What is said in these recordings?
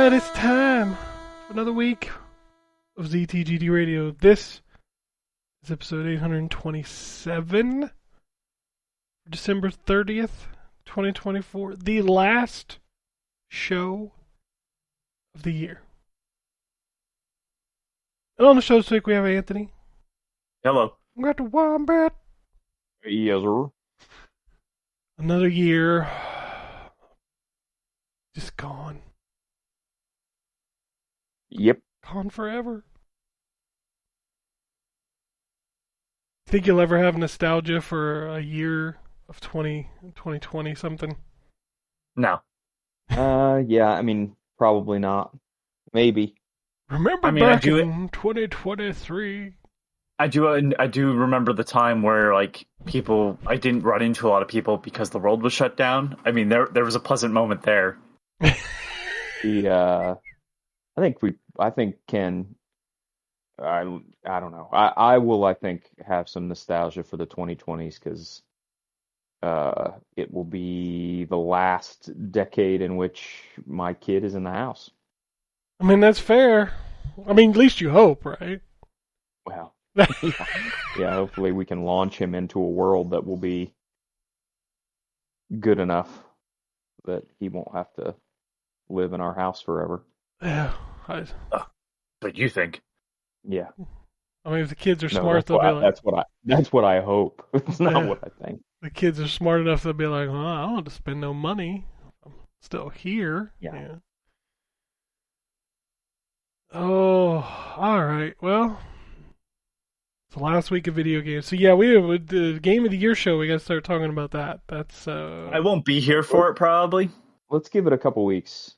right, it's time for another week of ZTGD Radio. This is episode 827 for December 30th, 2024. The last show of the year. And on the show this week we have Anthony. Hello. We got the Wombat. Yes, sir. Another year. Just gone. Yep. Gone forever. Think you'll ever have nostalgia for a year of 2020 something? No. Yeah, I mean, probably not. Maybe. Remember back in 2023? I do remember the time where, like, I didn't run into a lot of people because the world was shut down. I mean, there was a pleasant moment there. I think Ken, I don't know. I will, I think, have some nostalgia for the 2020s because it will be the last decade in which my kid is in the house. I mean, that's fair. I mean, at least you hope, right? Well, yeah, hopefully we can launch him into a world that will be good enough that he won't have to live in our house forever. Yeah. But you think? Yeah. I mean, if the kids are smart, they'll be like... That's what I hope. It's not what I think. The kids are smart enough, they'll be like, well, I don't have to spend no money. I'm still here. Yeah. Oh, all right. Well, it's the last week of video games. So yeah, we have the Game of the Year show. We got to start talking about that. That's I won't be here for it, probably. Let's give it a couple weeks.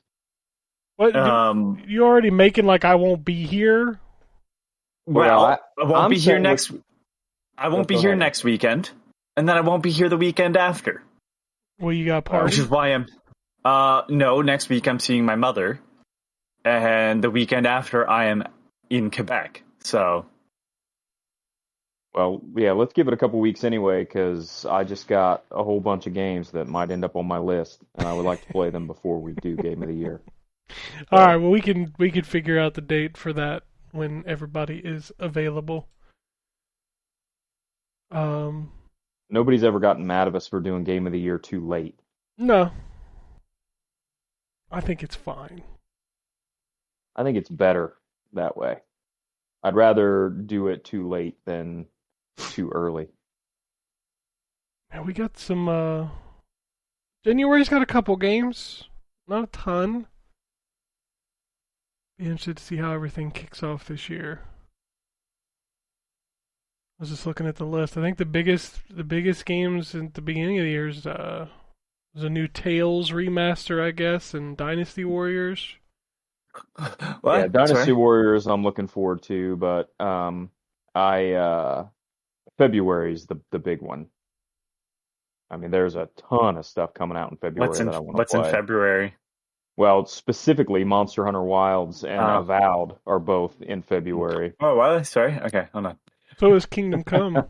What? You already making like I won't be here? Well, I won't be here next. I won't be here next weekend, and then I won't be here the weekend after. Well, you got a party? Which is why I'm. No, next week I'm seeing my mother, and the weekend after I am in Quebec. So. Well, yeah, let's give it a couple weeks anyway, because I just got a whole bunch of games that might end up on my list, and I would like to play them before we do Game of the Year. All right, well, we can figure out the date for that when everybody is available. Nobody's ever gotten mad at us for doing Game of the Year too late. No. I think it's fine. I think it's better that way. I'd rather do it too late than too early. Yeah, we got some... January's got a couple games. Not a ton. Be interested to see how everything kicks off this year. I was just looking at the list. I think the biggest games at the beginning of the year is was a new Tales remaster, I guess, and Dynasty Warriors. What? Yeah, Dynasty Warriors I'm looking forward to, but February is the big one. I mean, there's a ton of stuff coming out in February that I want to play. What's in February? Well, specifically, Monster Hunter Wilds and Avowed are both in February. Oh, what? Sorry. Okay, hold on. So is Kingdom Come.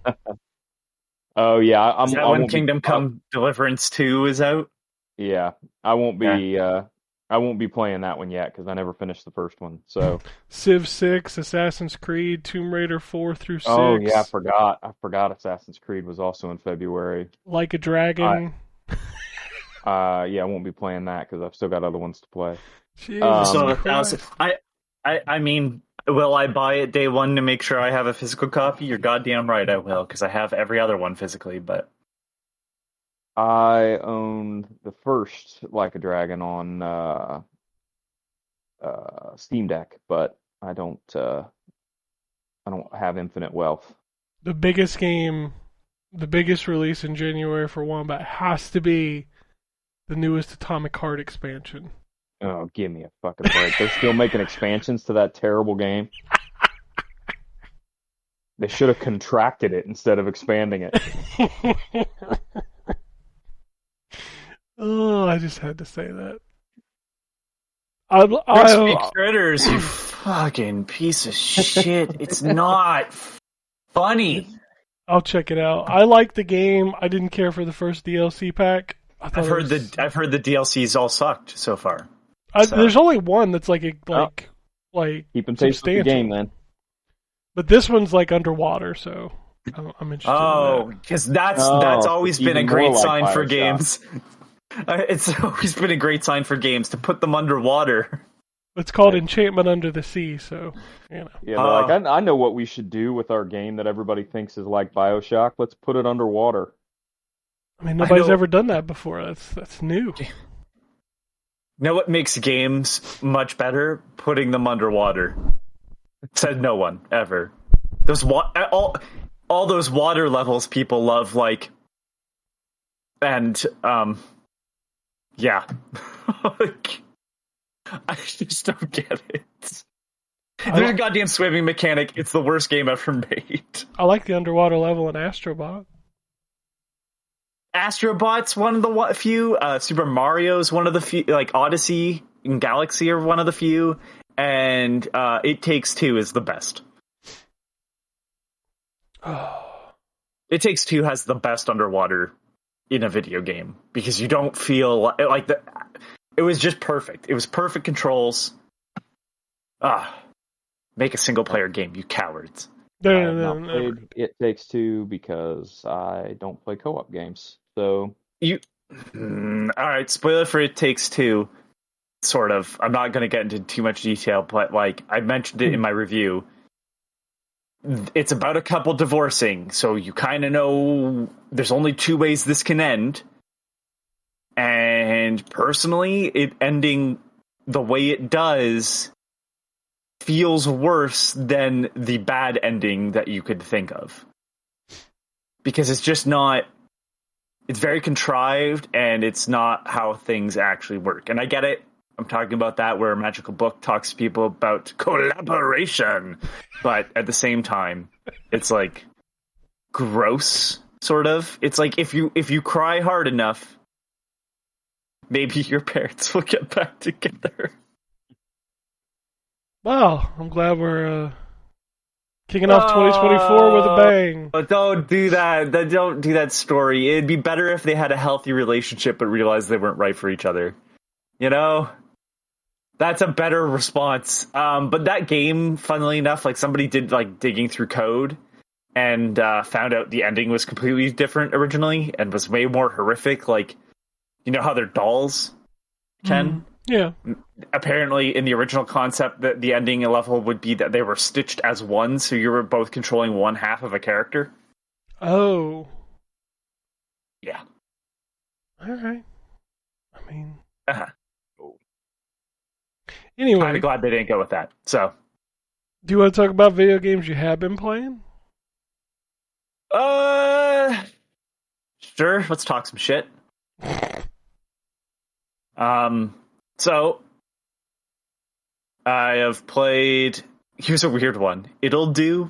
Oh yeah, Is that when Kingdom Come Deliverance 2 is out? Yeah, I won't be playing that one yet because I never finished the first one. So Civ 6, Assassin's Creed, Tomb Raider 4 through 6. Oh yeah, I forgot Assassin's Creed was also in February. Like a Dragon. Yeah, I won't be playing that because I've still got other ones to play. I mean, will I buy it day one to make sure I have a physical copy? You're goddamn right I will, because I have every other one physically, but... I own the first Like a Dragon on Steam Deck, but I don't have Infinite Wealth. The biggest release in January for Wombat has to be the newest Atomic Heart expansion. Oh, give me a fucking break. They're still making expansions to that terrible game. They should have contracted it instead of expanding it. Oh, I just had to say that. Crispy Critters, you fucking piece of shit. It's not funny. I'll check it out. I like the game. I didn't care for the first DLC pack. I've heard the DLCs all sucked so far. So. There's only one that's like keeping pace with the game, then. But this one's like underwater, so I'm interested. Oh, because that's always been a great sign for games. It's always been a great sign for games to put them underwater. It's called Enchantment Under the Sea, so Yeah, like I know what we should do with our game that everybody thinks is like BioShock. Let's put it underwater. I mean, nobody's ever done that before. That's new. You know what makes games much better? Putting them underwater. Said no one ever. Those all those water levels people love, like, and yeah. I just don't get it. There's a goddamn swimming mechanic. It's the worst game ever made. I like the underwater level in Astrobot. Astrobot's one of the few. Super Mario's one of the few. Like Odyssey and Galaxy are one of the few. And It Takes Two is the best. It Takes Two has the best underwater in a video game because you don't feel like the. It was just perfect. It was perfect controls. Make a single player game, you cowards. I have not played It Takes Two because I don't play co-op games. So all right, spoiler for It Takes Two. Sort of. I'm not going to get into too much detail, but like I mentioned it in my review, it's about a couple divorcing, so you kind of know there's only two ways this can end. And personally, it ending the way it does feels worse than the bad ending that you could think of. Because it's just not... It's very contrived, and it's not how things actually work. And I get it. I'm talking about that where a magical book talks to people about collaboration. But at the same time, it's like gross, sort of. It's like if you cry hard enough, maybe your parents will get back together. Well, I'm glad we're kicking off 2024 with a bang. But don't do that. Don't do that story. It'd be better if they had a healthy relationship but realized they weren't right for each other. You know? That's a better response. But that game, funnily enough, like somebody did like digging through code and found out the ending was completely different originally and was way more horrific. Like, you know how they're dolls, Ken? Yeah. Apparently, in the original concept, the ending level would be that they were stitched as one, so you were both controlling one half of a character. Oh. Yeah. All right. I mean... Anyway. Kind of glad they didn't go with that, so... Do you want to talk about video games you have been playing? Sure, let's talk some shit. So I have played. Here's a weird one. It'll Do.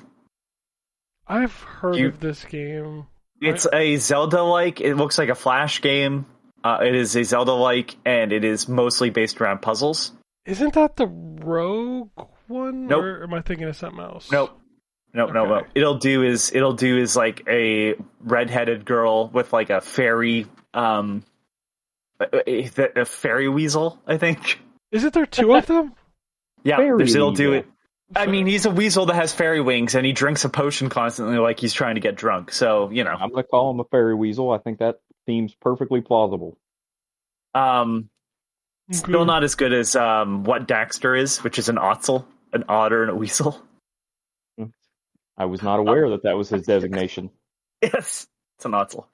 I've heard of this game. It's a Zelda-like. It looks like a Flash game. It is a Zelda-like, and it is mostly based around puzzles. Isn't that the Rogue one? Nope. Or am I thinking of something else? Nope. No. It'll do is like a redheaded girl with like a fairy. A fairy weasel, I think. Isn't there two of them? Yeah, there's It'll Do It. I mean, he's a weasel that has fairy wings, and he drinks a potion constantly like he's trying to get drunk. So, you know. I'm going to call him a fairy weasel. I think that seems perfectly plausible. Still not as good as what Daxter is, which is an otzel, an otter and a weasel. I was not aware that was his designation. Yes, it's an otzel.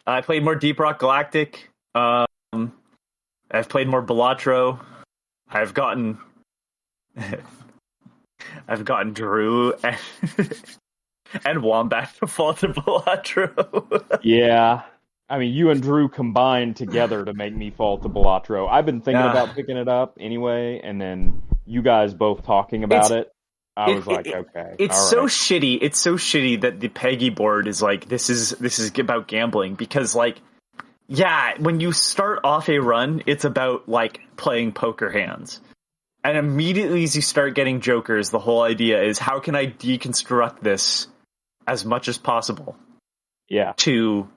I played more Deep Rock Galactic. I've played more Balatro. I've gotten Drew and Wombat to fall to Balatro. Yeah. I mean, you and Drew combined together to make me fall to Balatro. I've been thinking about picking it up anyway, and then you guys both talking about it. I was like, okay. It's so shitty. It's so shitty that the Peggy board is like, this is about gambling because, like, yeah, when you start off a run, it's about like playing poker hands, and immediately as you start getting jokers, the whole idea is how can I deconstruct this as much as possible? Yeah. To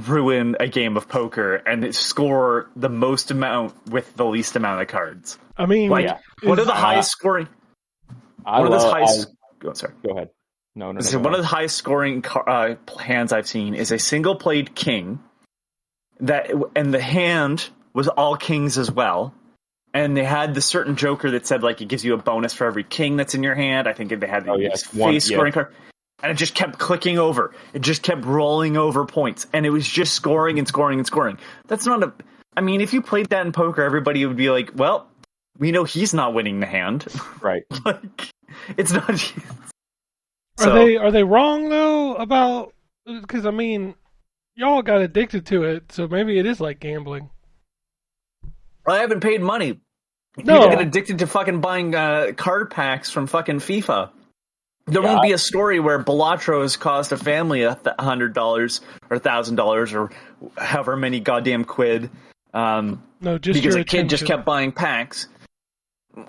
ruin a game of poker and score the most amount with the least amount of cards. I mean, Like, one of the highest scoring... One of the highest... Oh, sorry. Go ahead. No. So one of the highest scoring hands I've seen is a single played king, and the hand was all kings as well. And they had the certain joker that said, like, it gives you a bonus for every king that's in your hand. I think they had the face scoring card. And it just kept clicking over. It just kept rolling over points. And it was just scoring and scoring and scoring. That's not a... I mean, if you played that in poker, everybody would be like, well, we know he's not winning the hand. Right. Like, it's not... Are they wrong, though, about... Because, I mean, y'all got addicted to it, so maybe it is like gambling. I haven't paid money. No. People get addicted to fucking buying card packs from fucking FIFA. There won't be a story where Balatros cost a family $100 or $1,000 or however many goddamn quid. No, just because a kid just kept buying packs.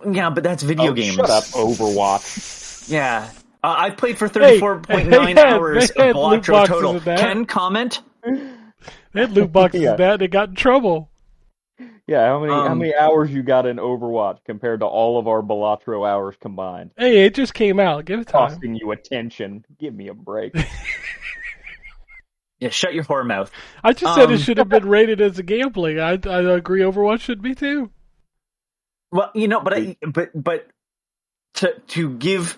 Yeah, but that's video games. Shut up, Overwatch. Yeah. I played for 34.9 hours of Balatro total. Ken, comment? They had loot boxes of that. They got in trouble. Yeah, how many hours you got in Overwatch compared to all of our Balatro hours combined? Hey, it just came out. Give it time. Costing you attention. Give me a break. Yeah, shut your whore mouth. I just said it should have been rated as a gambling. I agree Overwatch should be too. Well, but to give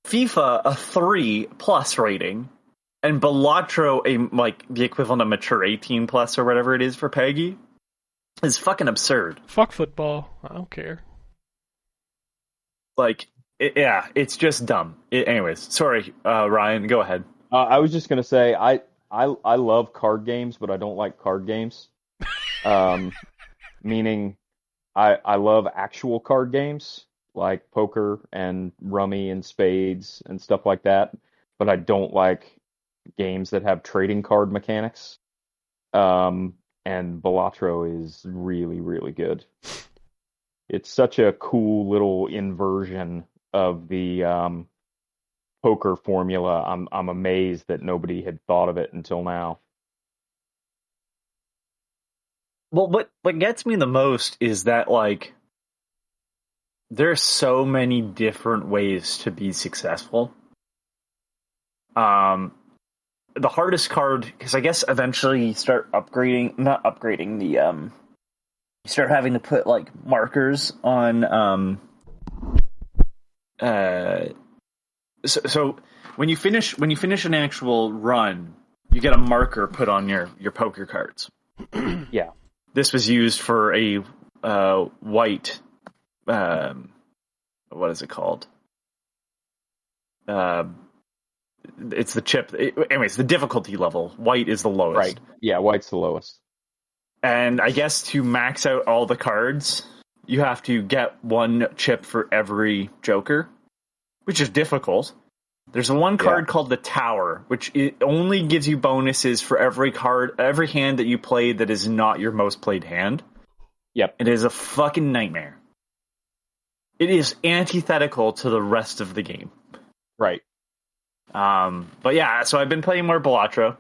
FIFA a 3+ rating and Balatro the equivalent of mature 18+ or whatever it is for Peggy is fucking absurd. Fuck football. I don't care. Like, it's just dumb. Anyways, sorry, Ryan, go ahead. I was just gonna say I love card games, but I don't like card games. Meaning, I love actual card games like poker and rummy and spades and stuff like that, but I don't like games that have trading card mechanics. And Balatro is really, really good. It's such a cool little inversion of the poker formula. I'm amazed that nobody had thought of it until now. Well, what gets me the most is that, like, there's so many different ways to be successful. The hardest card, because I guess eventually you start not upgrading the, you start having to put, like, markers on, so when you finish an actual run, you get a marker put on your poker cards. Yeah. This was used for a, white, what is it called? It's the chip. Anyways, the difficulty level. White is the lowest. Right. Yeah, white's the lowest. And I guess to max out all the cards, you have to get one chip for every Joker, which is difficult. There's one card called the Tower, which it only gives you bonuses for every hand that you play that is not your most played hand. Yep. It is a fucking nightmare. It is antithetical to the rest of the game. Right. But yeah, so I've been playing more Balatro.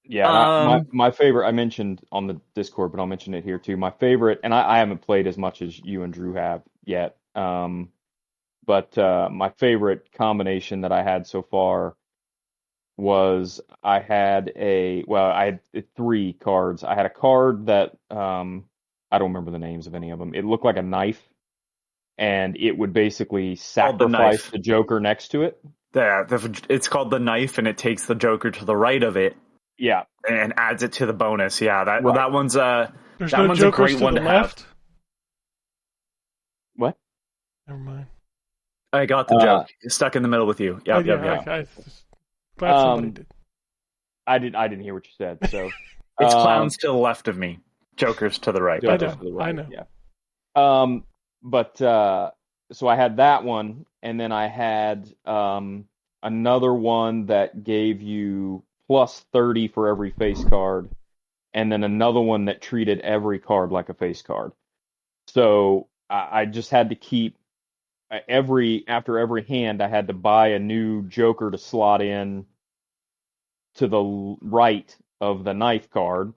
Yeah, my favorite, I mentioned on the Discord, but I'll mention it here too. My favorite, and I haven't played as much as you and Drew have yet, but my favorite combination that I had so far was I had 3 cards. I had a card that, I don't remember the names of any of them. It looked like a knife, and it would basically sacrifice the Joker next to it. Yeah, it's called the Knife, and it takes the Joker to the right of it. Yeah, and adds it to the bonus. Yeah, that one's There's no one's Jokers a great one to left? have. What? Never mind. I got the joke. It's stuck in the middle with you. Yeah. Okay. Glad somebody did. I didn't hear what you said. So it's clowns to the left of me, Jokers to the right. I know. Yeah. But so I had that one, and then I had another one that gave you plus 30 for every face card, and then another one that treated every card like a face card. So I just had to keep after every hand, I had to buy a new Joker to slot in to the right of the knife card.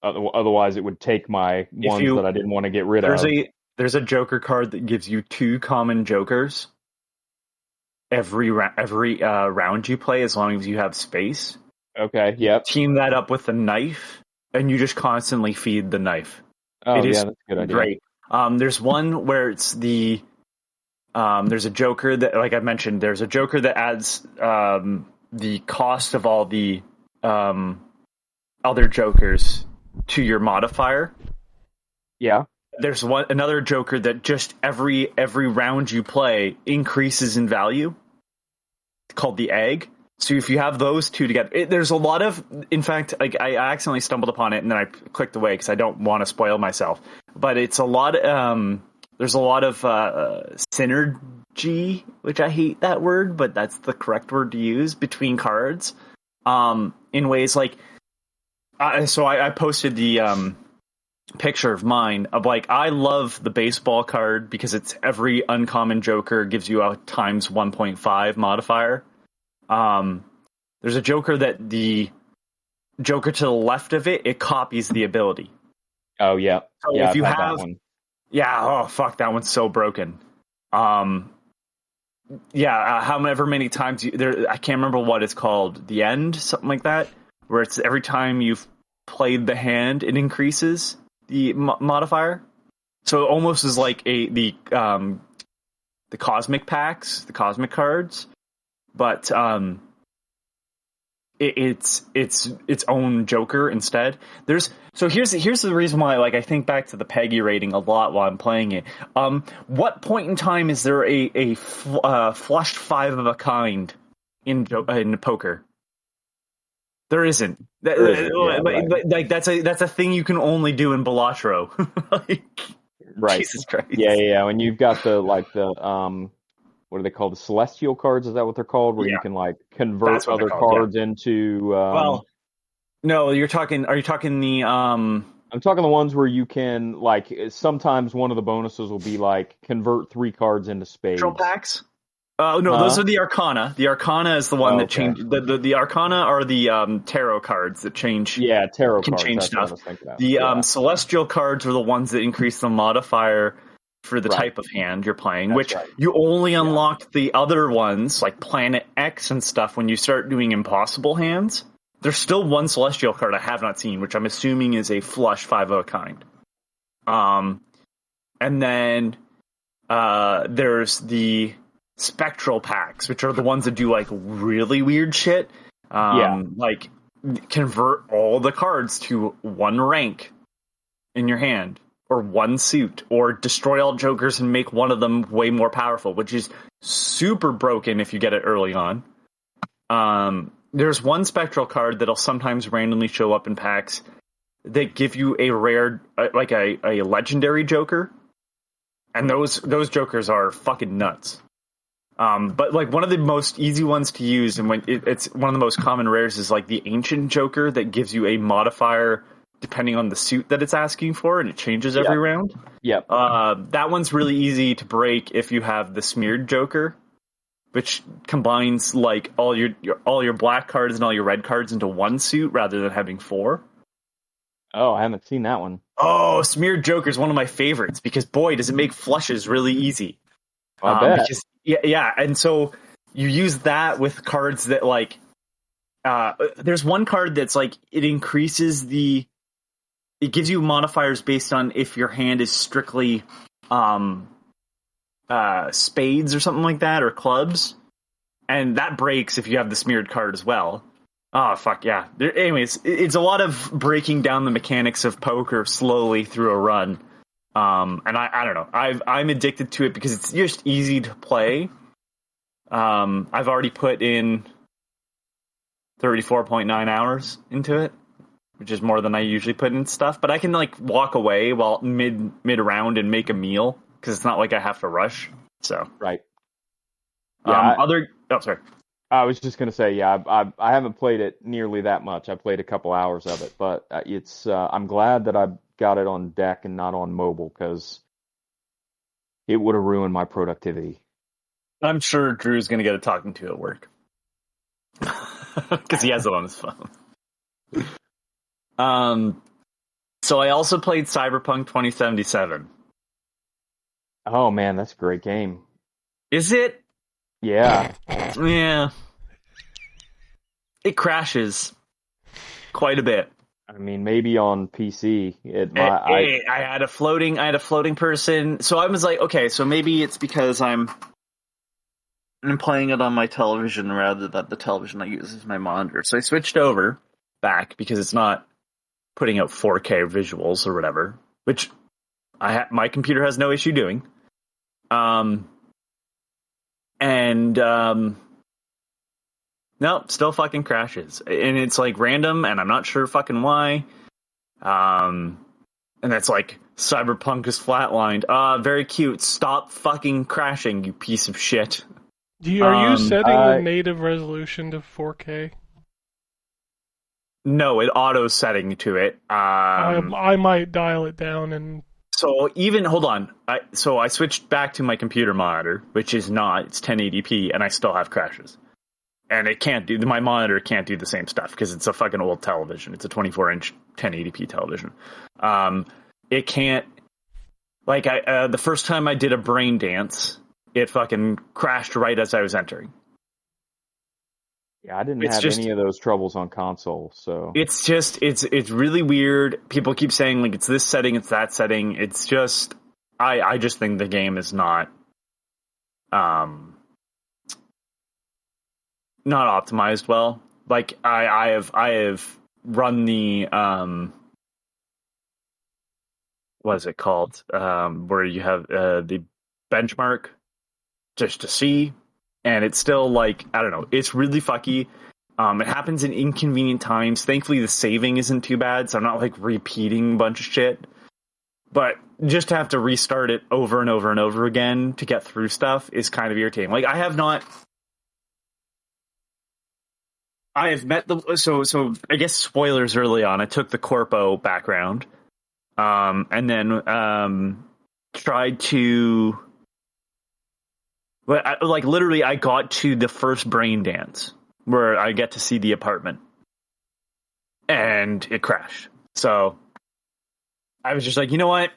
Otherwise, it would take my ones you- that I didn't want to get rid There's of. there's a Joker card that gives you 2 common Jokers every round you play, as long as you have space. Okay, yep. Team that up with the knife, and you just constantly feed the knife. Oh, It is that's a good idea. great. There's one where it's there's a Joker that, like I mentioned, there's a Joker that adds the cost of all the other Jokers to your modifier. Yeah. There's another Joker that just every round you play increases in value. It's called the Egg. So if you have those two together, there's a lot of. In fact, like I accidentally stumbled upon it and then I clicked away because I don't want to spoil myself. But it's a lot. There's a lot of synergy, which I hate that word, but that's the correct word to use, between cards. In ways like, so I posted the picture of mine of, like, I love the baseball card because it's every uncommon Joker gives you a times 1.5 modifier. There's a Joker that the Joker to the left of it copies the ability. Oh, yeah. So yeah, if you I've had have, that one. yeah, oh fuck, that one's so broken. However many times I can't remember what it's called, the end, something like that, where it's every time you've played the hand, it increases the modifier. So it almost is like the cosmic packs, the cosmic cards, but it's its own Joker instead. Here's the reason why, like, I think back to the Peggy rating a lot while I'm playing it. What point in time is there a flushed 5 of a kind in poker? There isn't. Like that's a thing you can only do in Balatro. Like, Right. Jesus Christ. Yeah. And you've got the what are they called? The celestial cards? Is that what they're called? Where you can, like, convert other cards into. Well, no, are you talking the I'm talking the ones where you can, like, sometimes one of the bonuses will be like convert 3 cards into spades. Control packs? No, those are the Arcana. The Arcana is the one that changed. The Arcana are the tarot cards that change. Yeah, tarot can cards. change That's stuff. What I was thinking of. The celestial cards are the ones that increase the modifier for the type of hand you're playing, That's which right. you only unlock the other ones, like Planet X and stuff, when you start doing impossible hands. There's still one celestial card I have not seen, which I'm assuming is a flush 5 of a kind. And then there's the spectral packs, which are the ones that do, like, really weird shit. Like convert all the cards to 1 rank in your hand, or 1 suit, or destroy all Jokers and make one of them way more powerful, which is super broken if you get it early on. There's one spectral card that'll sometimes randomly show up in packs that give you a rare, like a legendary Joker, and those Jokers are fucking nuts. But, like, one of the most easy ones to use, and when it's one of the most common rares, is like the Ancient Joker that gives you a modifier depending on the suit that it's asking for, and it changes every round. Yep. That one's really easy to break if you have the Smeared Joker, which combines, like, all your black cards and all your red cards into 1 suit rather than having 4. Oh, I haven't seen that one. Oh, Smeared Joker is one of my favorites because, boy, does it make flushes really easy. I bet. Because, and so you use that with cards that, like, there's one card that's like, it gives you modifiers based on if your hand is strictly spades or something like that, or clubs, and that breaks if you have the smeared card as well. Oh, fuck yeah. Anyways, it's a lot of breaking down the mechanics of poker slowly through a run. And I don't know. I'm addicted to it because it's just easy to play. I've already put in 34.9 hours into it, which is more than I usually put in stuff. But I can, like, walk away while mid round and make a meal because it's not like I have to rush. So right. Yeah. Sorry. I was just gonna say, I haven't played it nearly that much. I played a couple hours of it, but it's. I'm glad that I got it on deck and not on mobile because it would have ruined my productivity. I'm sure Drew's gonna get a talking to at work because he has it on his phone. So I also played Cyberpunk 2077. Oh man, that's a great game. Is it? Yeah. Yeah. It crashes quite a bit. I mean, maybe on PC. I had a floating person. So I was like, okay, so maybe it's because I'm playing it on my television rather than the television I use as my monitor. So I switched over back because it's not putting out 4K visuals or whatever, which my computer has no issue doing. No, still fucking crashes. And it's like random, and I'm not sure fucking why. And that's like, Cyberpunk is flatlined. Very cute. Stop fucking crashing, you piece of shit. Are you setting the native resolution to 4K? No, it auto setting to it. I might dial it down and. So hold on. I switched back to my computer monitor, which is it's 1080p, and I still have crashes. And my monitor can't do the same stuff because it's a fucking old television. It's a 24-inch 1080p television. It can't, the first time I did a brain dance, it fucking crashed right as I was entering. Yeah, I didn't have any of those troubles on console, so. It's really weird. People keep saying, like, it's this setting, it's that setting. It's just, I just think the game is not optimized well. Like, I have run the, what is it called? Where you have the benchmark just to see, and it's still like, I don't know, it's really fucky. It happens in inconvenient times. Thankfully, the saving isn't too bad, so I'm not like repeating a bunch of shit. But just to have to restart it over and over and over again to get through stuff is kind of irritating. Like, I have met so I guess spoilers early on. I took the Corpo background, and then tried to, but literally I got to the first brain dance where I get to see the apartment, and it crashed. So I was just like, you know what?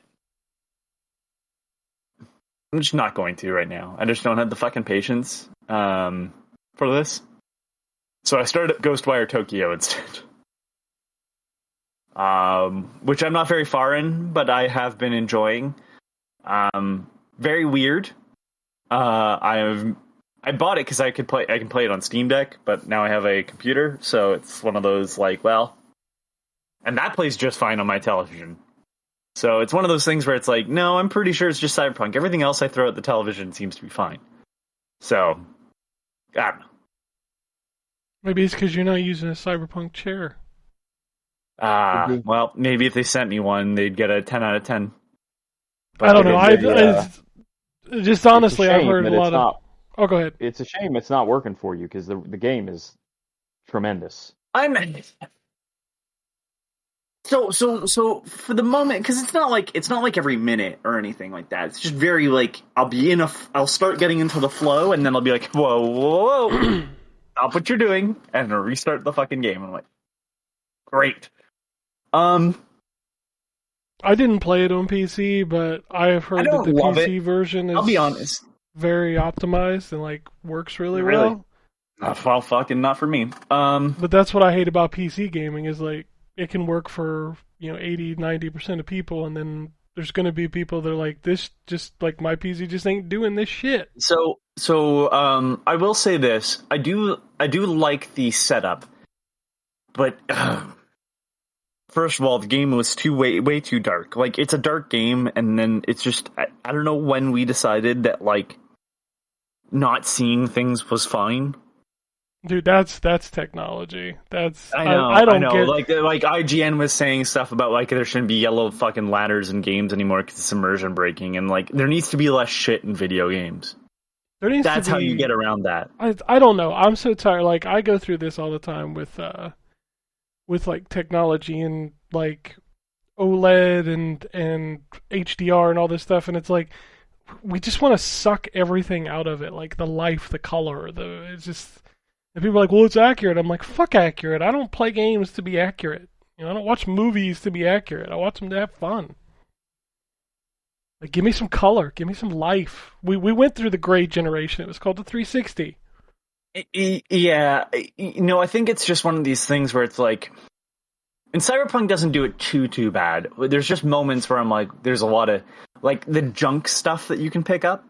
I'm just not going to right now. I just don't have the fucking patience for this. So I started up Ghostwire Tokyo instead. Which I'm not very far in, but I have been enjoying. Very weird. I bought it because I can play it on Steam Deck, but now I have a computer, so it's one of those like, well, and that plays just fine on my television. So it's one of those things where it's like, no, I'm pretty sure it's just Cyberpunk. Everything else I throw at the television seems to be fine. So, I don't know. Maybe it's because you're not using a Cyberpunk chair. Well, maybe if they sent me one, they'd get a 10 out of 10. But I don't know. I just honestly, I've heard a lot of. Oh, go ahead. It's a shame it's not working for you because the game is tremendous. So for the moment, because it's not like every minute or anything like that. It's just very like I'll start getting into the flow, and then I'll be like, whoa, stop what you're doing, and I'll restart the fucking game. I'm like, great. I didn't play it on PC, but I have heard that the PC version is, I'll be honest, very optimized and like works really well. Well, fucking not for me. But that's what I hate about PC gaming is like it can work for 80-90% of people, and then there's going to be people that are like, this just like my PC just ain't doing this shit. So I will say this: I do like the setup, but. First of all, the game was way too dark. Like, it's a dark game, and then it's just, I don't know when we decided that, like, not seeing things was fine. Dude, that's technology. I know. I don't get... Like IGN was saying stuff about, like, there shouldn't be yellow fucking ladders in games anymore because it's immersion breaking, and, like, there needs to be less shit in video games. That's how you get around that. I don't know. I'm so tired. Like, I go through this all the time with like technology and like OLED and HDR and all this stuff, and it's like we just want to suck everything out of it, like the life, the color, it's just. And people are like, well, it's accurate. I'm like, fuck accurate. I don't play games to be accurate. You know, I don't watch movies to be accurate. I watch them to have fun. Like, give me some color, give me some life. We went through the gray generation. It was called the 360. Yeah, I think it's just one of these things where it's like, and Cyberpunk doesn't do it too bad. There's just moments where I'm like, there's a lot of like the junk stuff that you can pick up,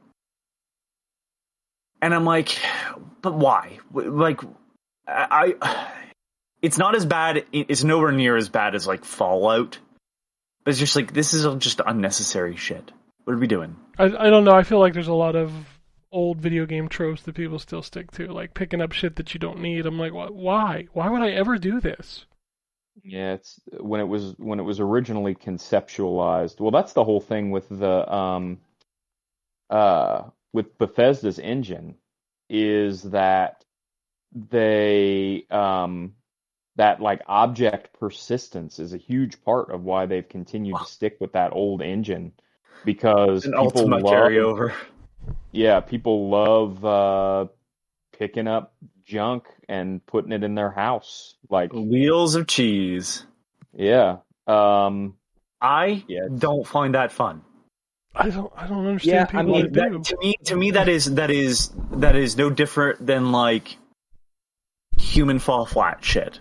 and I'm like, but why? Like, it's not as bad. It's nowhere near as bad as like Fallout. But it's just like, this is just unnecessary shit. What are we doing? I don't know. I feel like there's a lot of old video game tropes that people still stick to, like picking up shit that you don't need. I'm like, why? Why would I ever do this? Yeah, it's when it was originally conceptualized. Well, that's the whole thing with the with Bethesda's engine, is that they that like object persistence is a huge part of why they've continued to stick with that old engine, because An ultimate carryover. Yeah, people love picking up junk and putting it in their house, like wheels of cheese. Yeah. I don't find that fun. I don't understand people that do. To me, that is no different than like human fall flat shit.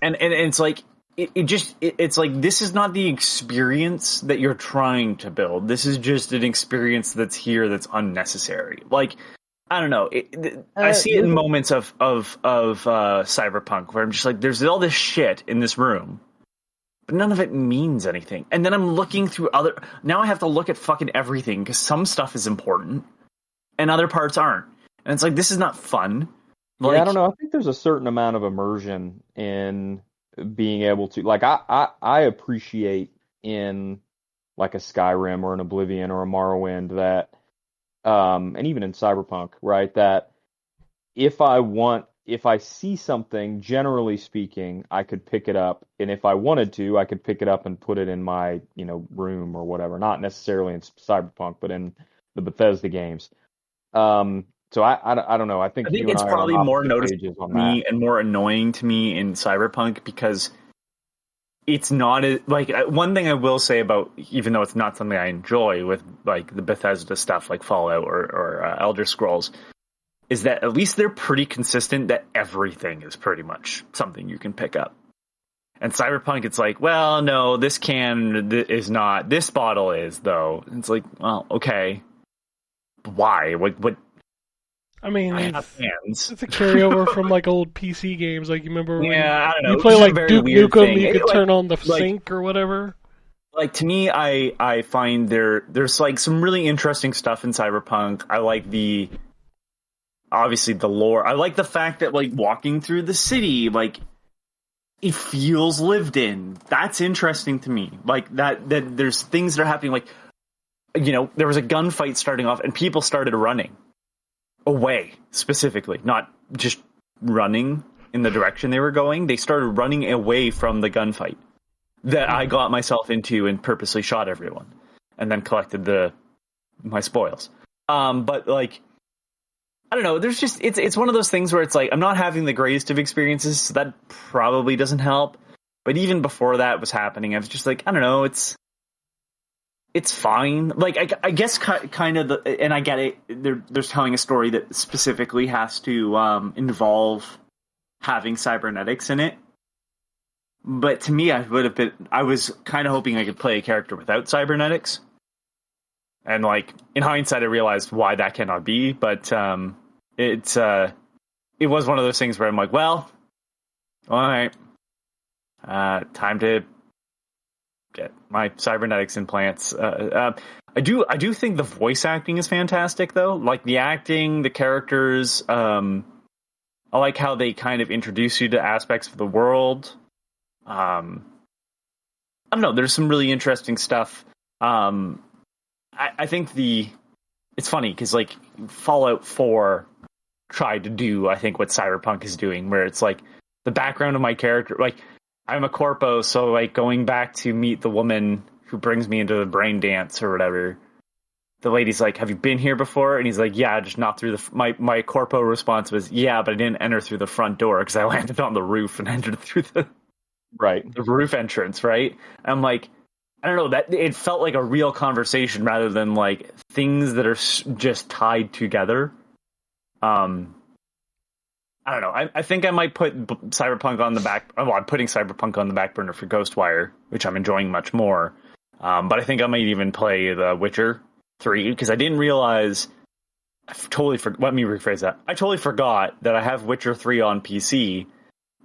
And it's like it's like, this is not the experience that you're trying to build. This is just an experience that's here that's unnecessary. Like, I don't know. I see it in moments of Cyberpunk where I'm just like, there's all this shit in this room, but none of it means anything. And then I'm looking through now I have to look at fucking everything because some stuff is important and other parts aren't. And it's like, this is not fun. Like, yeah, I don't know. I think there's a certain amount of immersion in being able to, like, I appreciate in like a Skyrim or an Oblivion or a Morrowind that, and even in Cyberpunk, right, that if I see something, generally speaking, I could pick it up, and if I wanted to, I could pick it up and put it in my, room or whatever. Not necessarily in Cyberpunk, but in the Bethesda games. So I don't know. I think it's probably more noticeable to me and more annoying to me in Cyberpunk because it's not like, one thing I will say about, even though it's not something I enjoy with like the Bethesda stuff like Fallout or Elder Scrolls, is that at least they're pretty consistent that everything is pretty much something you can pick up. And Cyberpunk, it's like, well, no, this can is not. This bottle is, though. And it's like, well, okay. Why? What? I mean, I have hands. It's a carryover from like old PC games. Like, you remember when I don't know. you play like Duke Nukem, you could like, turn on the sink or whatever. Like, to me, I find there's like some really interesting stuff in Cyberpunk. I like obviously the lore. I like the fact that like walking through the city, like, it feels lived in. That's interesting to me. Like that there's things that are happening. Like, there was a gunfight starting off and people started running away, specifically, not just running in the direction they were going. They started running away from the gunfight that I got myself into and purposely shot everyone and then collected my spoils. But like, I don't know, there's just, it's one of those things where it's like, I'm not having the greatest of experiences, so that probably doesn't help. But even before that was happening, I was just like, I don't know, it's fine. Like, I guess kind of and I get it. They're telling a story that specifically has to involve having cybernetics in it. But to me, I was kind of hoping I could play a character without cybernetics. And like, in hindsight, I realized why that cannot be. But it was one of those things where I'm like, well, all right, time to get my cybernetics implants. I do think the voice acting is fantastic, though. Like the acting, the characters. I like how they kind of introduce you to aspects of the world. I don't know. There's some really interesting stuff. I think it's funny because like Fallout 4 tried to do, I think, what Cyberpunk is doing, where it's like the background of my character, like, I'm a corpo, so like going back to meet the woman who brings me into the brain dance or whatever, the lady's like, have you been here before? And he's like, yeah, just not through my corpo response was, yeah, but I didn't enter through the front door because I landed on the roof and entered through the Right. the roof entrance, right? I'm like, I don't know, that it felt like a real conversation rather than like things that are just tied together. I don't know. I think I might put Cyberpunk on the back. Well, I'm putting Cyberpunk on the back burner for Ghostwire, which I'm enjoying much more. But I think I might even play The Witcher 3 because I didn't realize. Let me rephrase that. I totally forgot that I have Witcher 3 on PC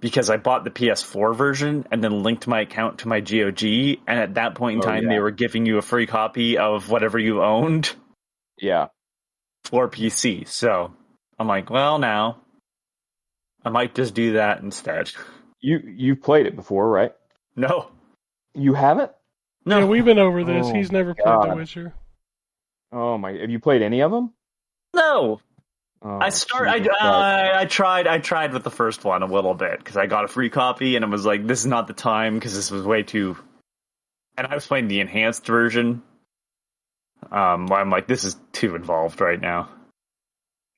because I bought the PS4 version and then linked my account to my GOG. And at that point in Oh, time, yeah. they were giving you a free copy of whatever you owned Yeah. for PC. So I'm like, well, now I might just do that instead. You've played it before, right? No, You haven't? Yeah, no, we've been over this. Oh He's my never played The God. Witcher. Oh my. Have you played any of them? no. Oh, Jesus Christ. I tried with the first one a little bit because I got a free copy and it was like, this is not the time because this was way too. And I was playing the enhanced version. I'm like, this is too involved right now.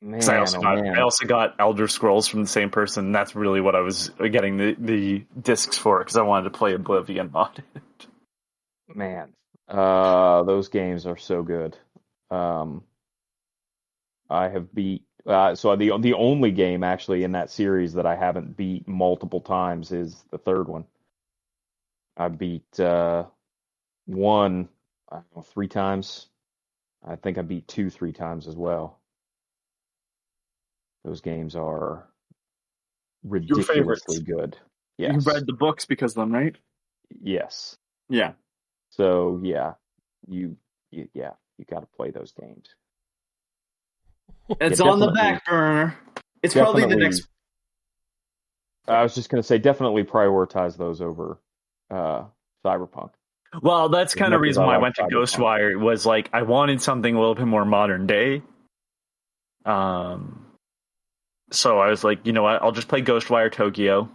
Because Man, oh I man. also got Elder Scrolls from the same person. And that's really what I was getting the discs for because I wanted to play Oblivion modded. Man. Those games are so good. Um, I have beat so the only game actually in that series that I haven't beat multiple times is the third one. I beat one, I don't know, 3 times. I think I beat two 3 times as well. Those games are Your ridiculously favorites. good. You Yes. read the books because of them, right? Yes. Yeah. So yeah, you, yeah, you got to play those games. Yeah, It's on the definitely, back burner. It's probably the definitely. next. I was just gonna say, definitely prioritize those over uh, Cyberpunk. Well, that's As kind of much the as I reason why I like went to Cyberpunk. Ghostwire was like I wanted something a little bit more modern day. Um, so I was like, you know what? I'll just play Ghostwire Tokyo.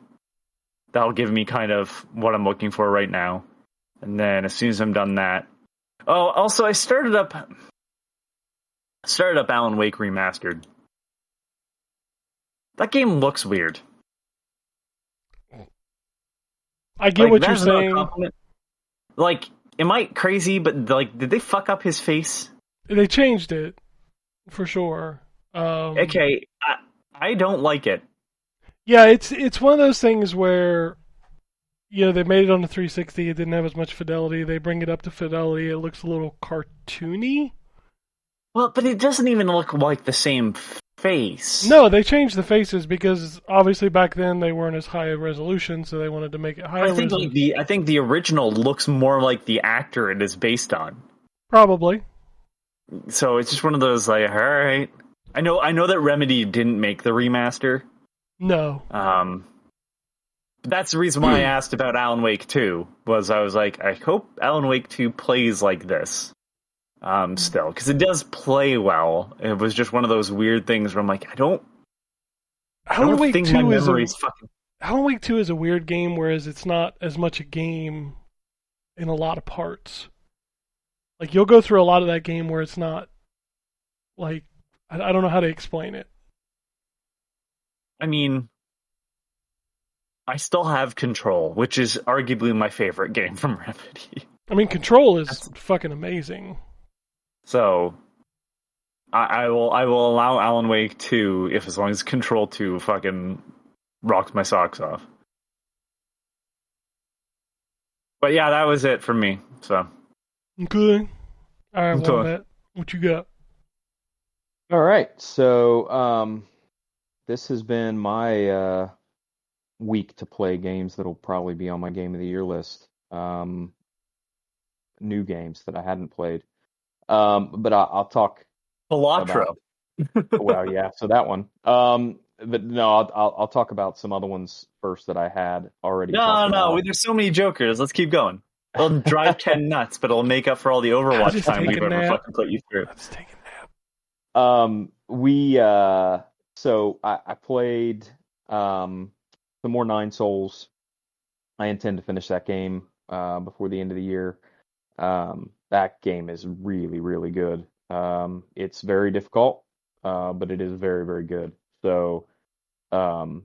That'll give me kind of what I'm looking for right now. And then as soon as I'm done that, oh, also I started up Alan Wake Remastered. That game looks weird. I get Like what you're that's not a saying. compliment. Like, am I crazy? But like, did they fuck up his face? They changed it for sure. Um, Okay, I don't like it. yeah, it's one of those things where they made it on the 360. It didn't have as much fidelity. They bring it up to fidelity. It looks a little cartoony. Well, but it doesn't even look like the same face. No, they changed the faces because obviously back then they weren't as high a resolution, so they wanted to make it higher resolution. I think the original looks more like the actor it is based on. Probably. So it's just one of those like, all right. I know that Remedy didn't make the remaster. No. But that's the reason why I asked about Alan Wake 2. Was I was like, I hope Alan Wake 2 plays like this. Still, because it does play well. It was just one of those weird things where I'm like, I Alan don't Wake think my 2 is a memory's fucking. Alan Wake 2 is a weird game, whereas it's not as much a game in a lot of parts. Like you'll go through a lot of that game where it's not like I don't know how to explain it. I mean, I still have Control, which is arguably my favorite game from Remedy. I mean, Control is fucking amazing. So I will allow Alan Wake 2 if as long as Control 2 fucking rocks my socks off. But yeah, that was it for me. So Okay. All right, okay. Wombat. What you got? All right, so this has been my week to play games that'll probably be on my game of the year list. New games that I hadn't played. But I'll talk Balatro. about. Well, yeah, so that one. But no, I'll talk about some other ones first that I had already talked No, about. there's so many jokers. Let's keep going. It'll drive Ken nuts, but it'll make up for all the Overwatch Just time take we've a ever nap. fucking put you through. Let's take a nap. We so I played some more Nine Souls. I intend to finish that game before the end of the year. That game is really, really good. It's very difficult, but it is very, very good. So, um,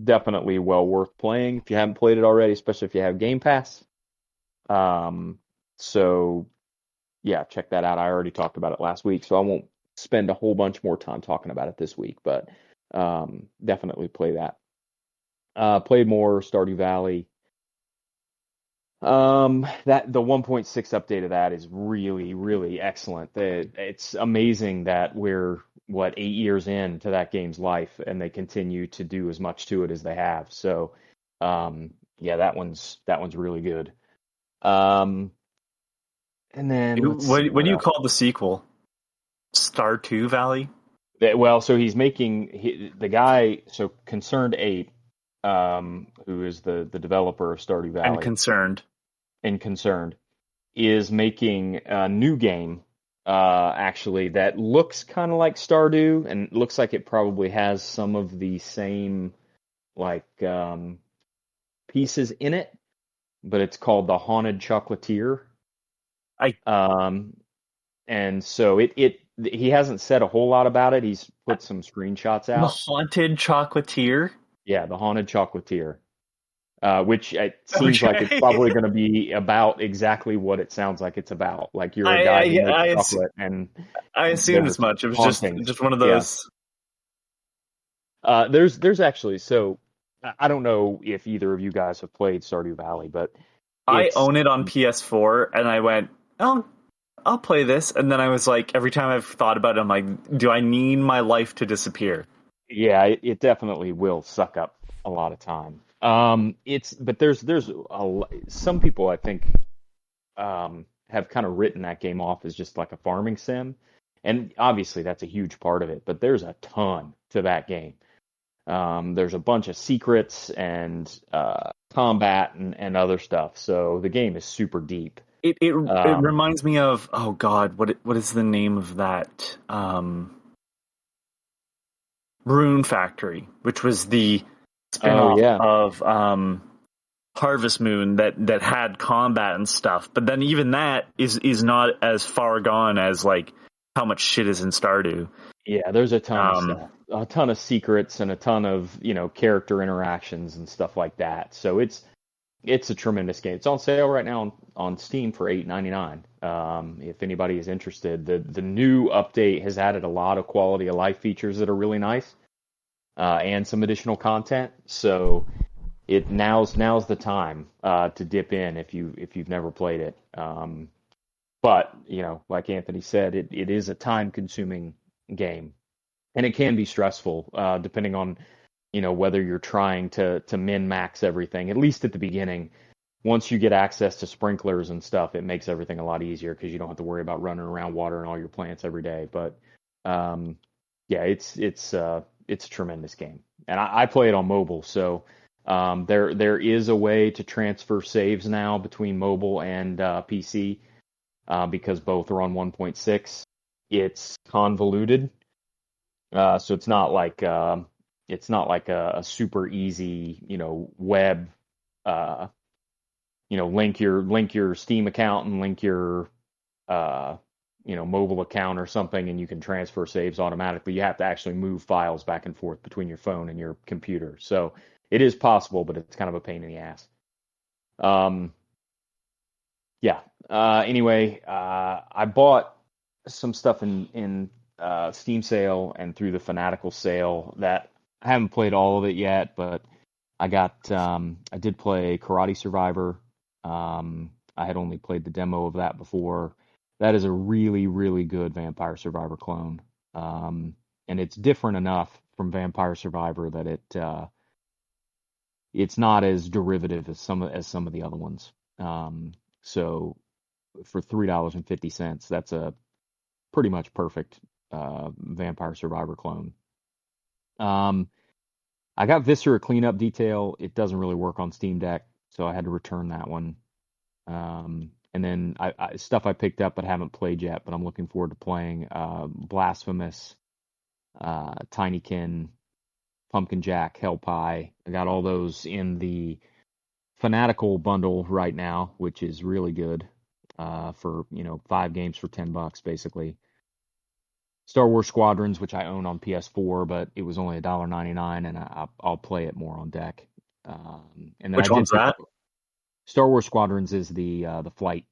definitely well worth playing if you haven't played it already, especially if you have Game Pass. Um, so yeah, check that out. I already talked about it last week, so I won't spend a whole bunch more time talking about it this week, but definitely play that. Played more Stardew Valley. That the 1.6 update of that is really, really excellent. It's amazing that we're what 8 years into that game's life, and they continue to do as much to it as they have. So, yeah, that one's really good. Um, and then let's see What what do you else. call the sequel? Stardew Valley Well, so he's the guy. So Concerned Ape, who is the developer of Stardew and Valley Concerned. and Concerned, is making a new game, actually, that looks kind of like Stardew and looks like it probably has some of the same like pieces in it, but it's called The Haunted Chocolatier. I Um, and so it he hasn't said a whole lot about it. He's put some screenshots The out. Haunted Chocolatier. Yeah, The Haunted Chocolatier. Which it seems like it's Okay. probably going to be about exactly what it sounds like it's about. Like you're a I guy who I makes I, ass- chocolate and I assumed as there's much. It was hauntings. just one of Yeah. those. There's actually so I don't know if either of you guys have played Stardew Valley, but I it's own it on PS4, and I went, oh, I'll play this. And then I was like, every time I've thought about it, I'm like, do I need my life to disappear? yeah, it definitely will suck up a lot of time. It's but some people I think have kind of written that game off as just like a farming sim, and obviously that's a huge part of it. But there's a ton to that game. There's a bunch of secrets and combat and other stuff. So the game is super deep. It Um, reminds me of, oh God, what is the name of that Rune Factory, which was the oh spin-off yeah, of Harvest Moon that had combat and stuff. But then even that is not as far gone as like how much shit is in Stardew. yeah. There's a ton of Um, stuff, a ton of secrets, and a ton of character interactions and stuff like that. So it's a tremendous game. It's on sale right now on Steam for $8.99. If anybody is interested, the new update has added a lot of quality of life features that are really nice, and some additional content. So now's the time to dip in if you've never played it. But like Anthony said, it is a time consuming game, and it can be stressful depending on whether you're trying to min max everything. At least at the beginning, once you get access to sprinklers and stuff, it makes everything a lot easier because you don't have to worry about running around watering all your plants every day. But um, yeah, it's a tremendous game, and I play it on mobile. So there is a way to transfer saves now between mobile and PC because both are on 1.6. It's convoluted, so it's not like a super easy web uh, link your Steam account and link your uh, mobile account or something, and you can transfer saves automatically. You have to actually move files back and forth between your phone and your computer. So it is possible, but it's kind of a pain in the ass. Um, yeah. Anyway, I bought some stuff in Steam sale and through the Fanatical sale that I haven't played all of it yet, but I did play Karate Survivor. I had only played the demo of that before. That is a really, really good Vampire Survivor clone. And it's different enough from Vampire Survivor that it's not as derivative as some of the other ones. So for $3.50, that's a pretty much perfect Vampire Survivor clone. Um, I got Viscera Cleanup Detail. It doesn't really work on Steam Deck, so I had to return that one. And then stuff I picked up but haven't played yet, but I'm looking forward to playing Blasphemous, Tinykin, Pumpkin Jack, Hell Pie. I got all those in the Fanatical bundle right now, which is really good for 5 games for $10 basically. Star Wars Squadrons, which I own on PS4, but it was only $1.99, and I'll play it more on deck. And then Which I did one's pick that? up Star Wars Squadrons is the flight,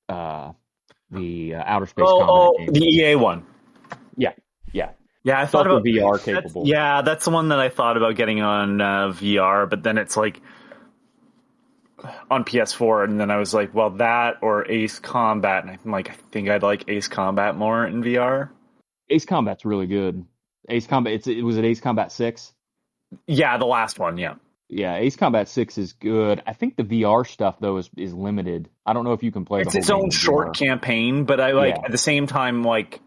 the outer space combat game. The EA one. Yeah, yeah. Yeah, I It's thought also about VR capable. that's the one that I thought about getting on VR, but then it's like on PS4, and then I was like, well, that or Ace Combat, and I'm like, I think I'd like Ace Combat more in VR. Ace Combat's really good. Ace Combat, it was at Ace Combat 6. Yeah, the last one, yeah. Yeah, Ace Combat 6 is good. I think the VR stuff though is limited. I don't know if you can play It's the its whole game own in short VR. campaign, but I like Yeah. at the same time like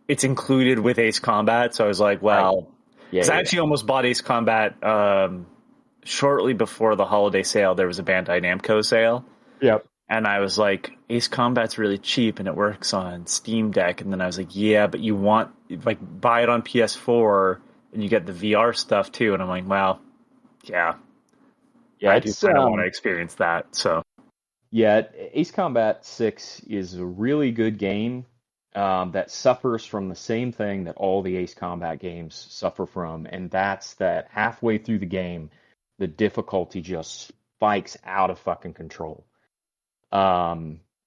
it's included with Ace Combat, so I was like, well, Yeah, because I actually almost bought Ace Combat shortly before the holiday sale. There was a Bandai Namco sale. Yep. And I was like, Ace Combat's really cheap and it works on Steam Deck. And then I was like, yeah, but you want, like, buy it on PS4 and you get the VR stuff too. And I'm like, well, yeah. Yeah, I do kind of want to experience that. So, yeah, Ace Combat 6 is a really good game that suffers from the same thing that all the Ace Combat games suffer from. And that's that halfway through the game, the difficulty just spikes out of fucking control.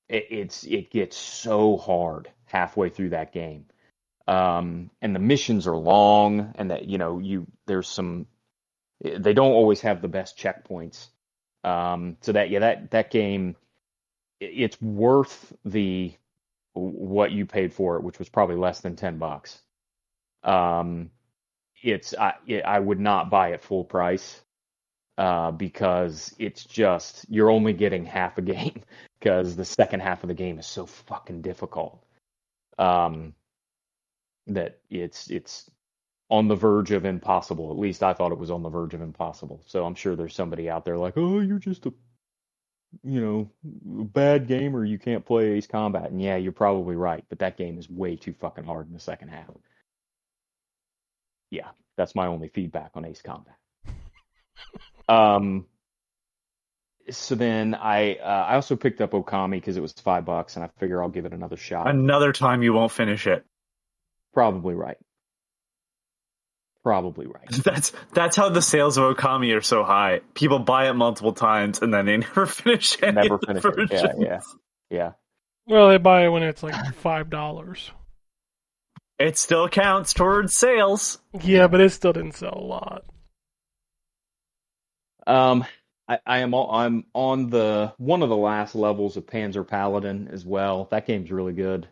It gets so hard halfway through that game. And the missions are long, and that there's some, they don't always have the best checkpoints. So that game, it's worth what you paid for it, which was probably less than $10. I would not buy it full price. Because it's just, you're only getting half a game because the second half of the game is so fucking difficult. That it's on the verge of impossible. At least I thought it was on the verge of impossible. So I'm sure there's somebody out there like, oh, you're just a bad gamer. You can't play Ace Combat. And yeah, you're probably right. But that game is way too fucking hard in the second half. Yeah, that's my only feedback on Ace Combat. So then I also picked up Okami because it was $5, and I figure I'll give it another shot. another time you won't finish it. Probably right. That's how the sales of Okami are so high. People buy it multiple times and then they never finish it. Never finish it. Yeah. Well, they buy it when it's like $5. It still counts towards sales. Yeah, but it still didn't sell a lot. I'm on the one of the last levels of Panzer Paladin as well. That game's really good.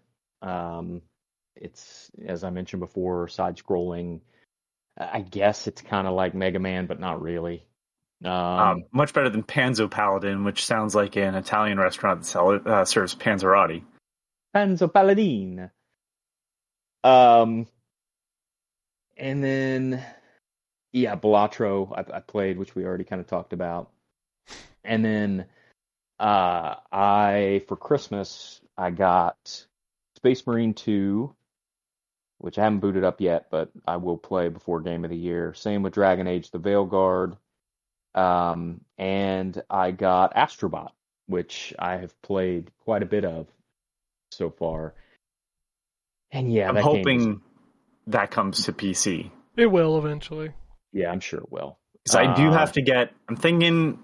It's, as I mentioned before, side-scrolling. I guess it's kind of like Mega Man, but not really. Much better than Panzo Paladin, which sounds like an Italian restaurant that serves Panzerotti. Panzer Paladin. And then, yeah, Balatro I played, which we already kind of talked about. And then for Christmas, I got Space Marine 2, which I haven't booted up yet, but I will play before Game of the Year. Same with Dragon Age, the Veilguard. And I got Astrobot, which I have played quite a bit of so far. And yeah, I'm hoping that comes to PC. It will eventually. Yeah, I'm sure it will. Because I do have to get. I'm thinking.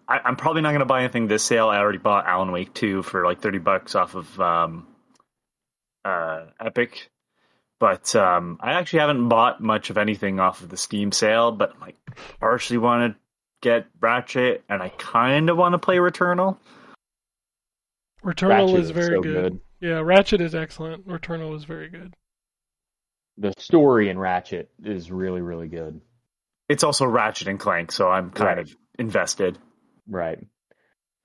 I'm probably not going to buy anything this sale. I already bought Alan Wake 2 for like $30 off of Epic. But I actually haven't bought much of anything off of the Steam sale. But I partially want to get Ratchet, and I kind of want to play Returnal. Returnal is very good. Yeah, Ratchet is excellent. Returnal is very good. The story in Ratchet is really, really good. It's also Ratchet and Clank, so I'm kind of invested. Right.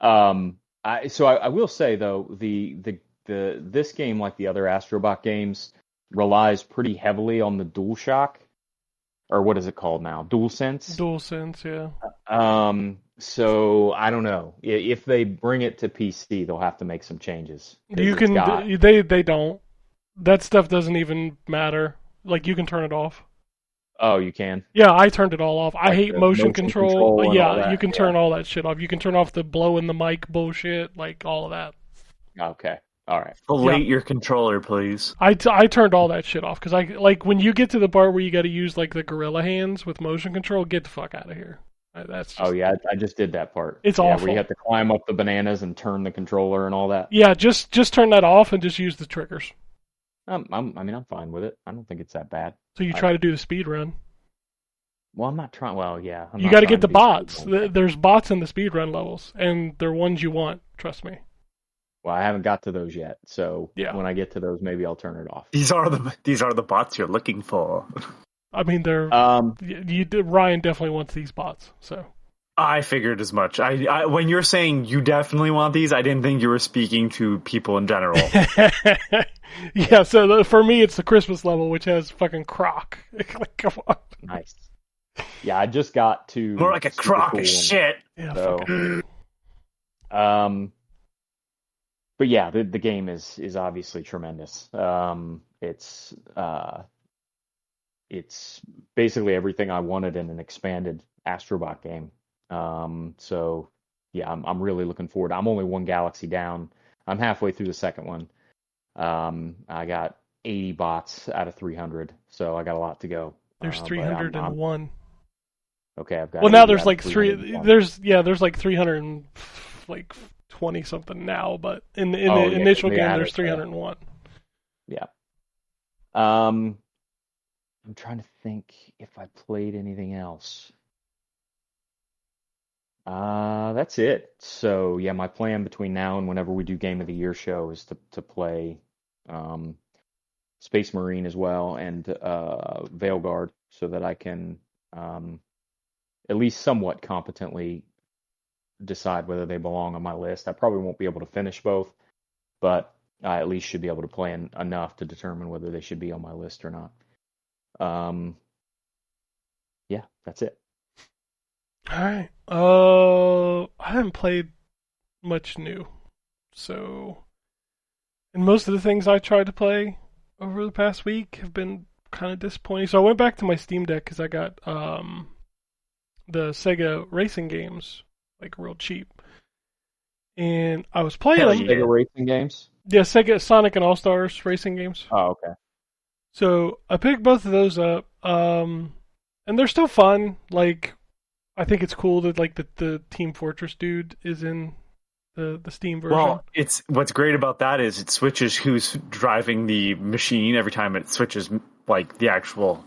I will say though, this game, like the other Astrobot games, relies pretty heavily on the DualShock, or what is it called now? DualSense. DualSense, yeah. So I don't know if they bring it to PC, they'll have to make some changes. They don't. That stuff doesn't even matter. Like, you can turn it off. Oh, you can? Yeah, I turned it all off. I hate motion control. Yeah, you can turn all that shit off. You can turn off the blow in the mic bullshit, like all of that. Okay. All right. Fillet your controller, please. I turned all that shit off because I like when you get to the part where you got to use like the gorilla hands with motion control. Get the fuck out of here. That's just, Oh yeah, I just did that part. It's Where awful. you have to climb up the bananas and turn the controller and all that. Yeah, just turn that off and just use the triggers. I'm fine with it. I don't think it's that bad. So you try to do the speed run. Well, I'm not trying. Well, yeah. You got to get the bots. There's bots in the speed run levels, and they're ones you want. Trust me. Well, I haven't got to those yet, so Yeah. when I get to those, maybe I'll turn it off. These are the bots you're looking for. I mean, they're Ryan definitely wants these bots. So I figured as much. I when you're saying you definitely want these, I didn't think you were speaking to people in general. yeah. So for me, it's the Christmas level, which has fucking Croc. Like, come on. Nice. Yeah, I just got to More like a super crock cool of one. shit. Yeah. So, but yeah, the game is obviously tremendous. It's basically everything I wanted in an expanded Astrobot game. So yeah, I'm really looking forward. I'm only one galaxy down. I'm halfway through the second one. I got 80 bots out of 300, so I got a lot to go. There's 301. Okay, I've got. Well, now there's like 301. There's like 320 something now, but in the initial game there's 301. Yeah. I'm trying to think if I played anything else. That's it. So yeah, my plan between now and whenever we do Game of the Year show is to play Space Marine as well and Veilguard so that I can at least somewhat competently decide whether they belong on my list. I probably won't be able to finish both, but I at least should be able to play enough to determine whether they should be on my list or not. Yeah, that's it. All right. I haven't played much new, so and most of the things I tried to play over the past week have been kind of disappointing. So I went back to my Steam Deck because I got the Sega racing games like real cheap, and I was playing them. Sega racing games. Yeah, Sega Sonic and All Stars racing games. Oh, okay. So I picked both of those up, and they're still fun. Like, I think it's cool that like the Team Fortress dude is in the Steam version. Well, it's what's great about that is it switches who's driving the machine every time it switches like the actual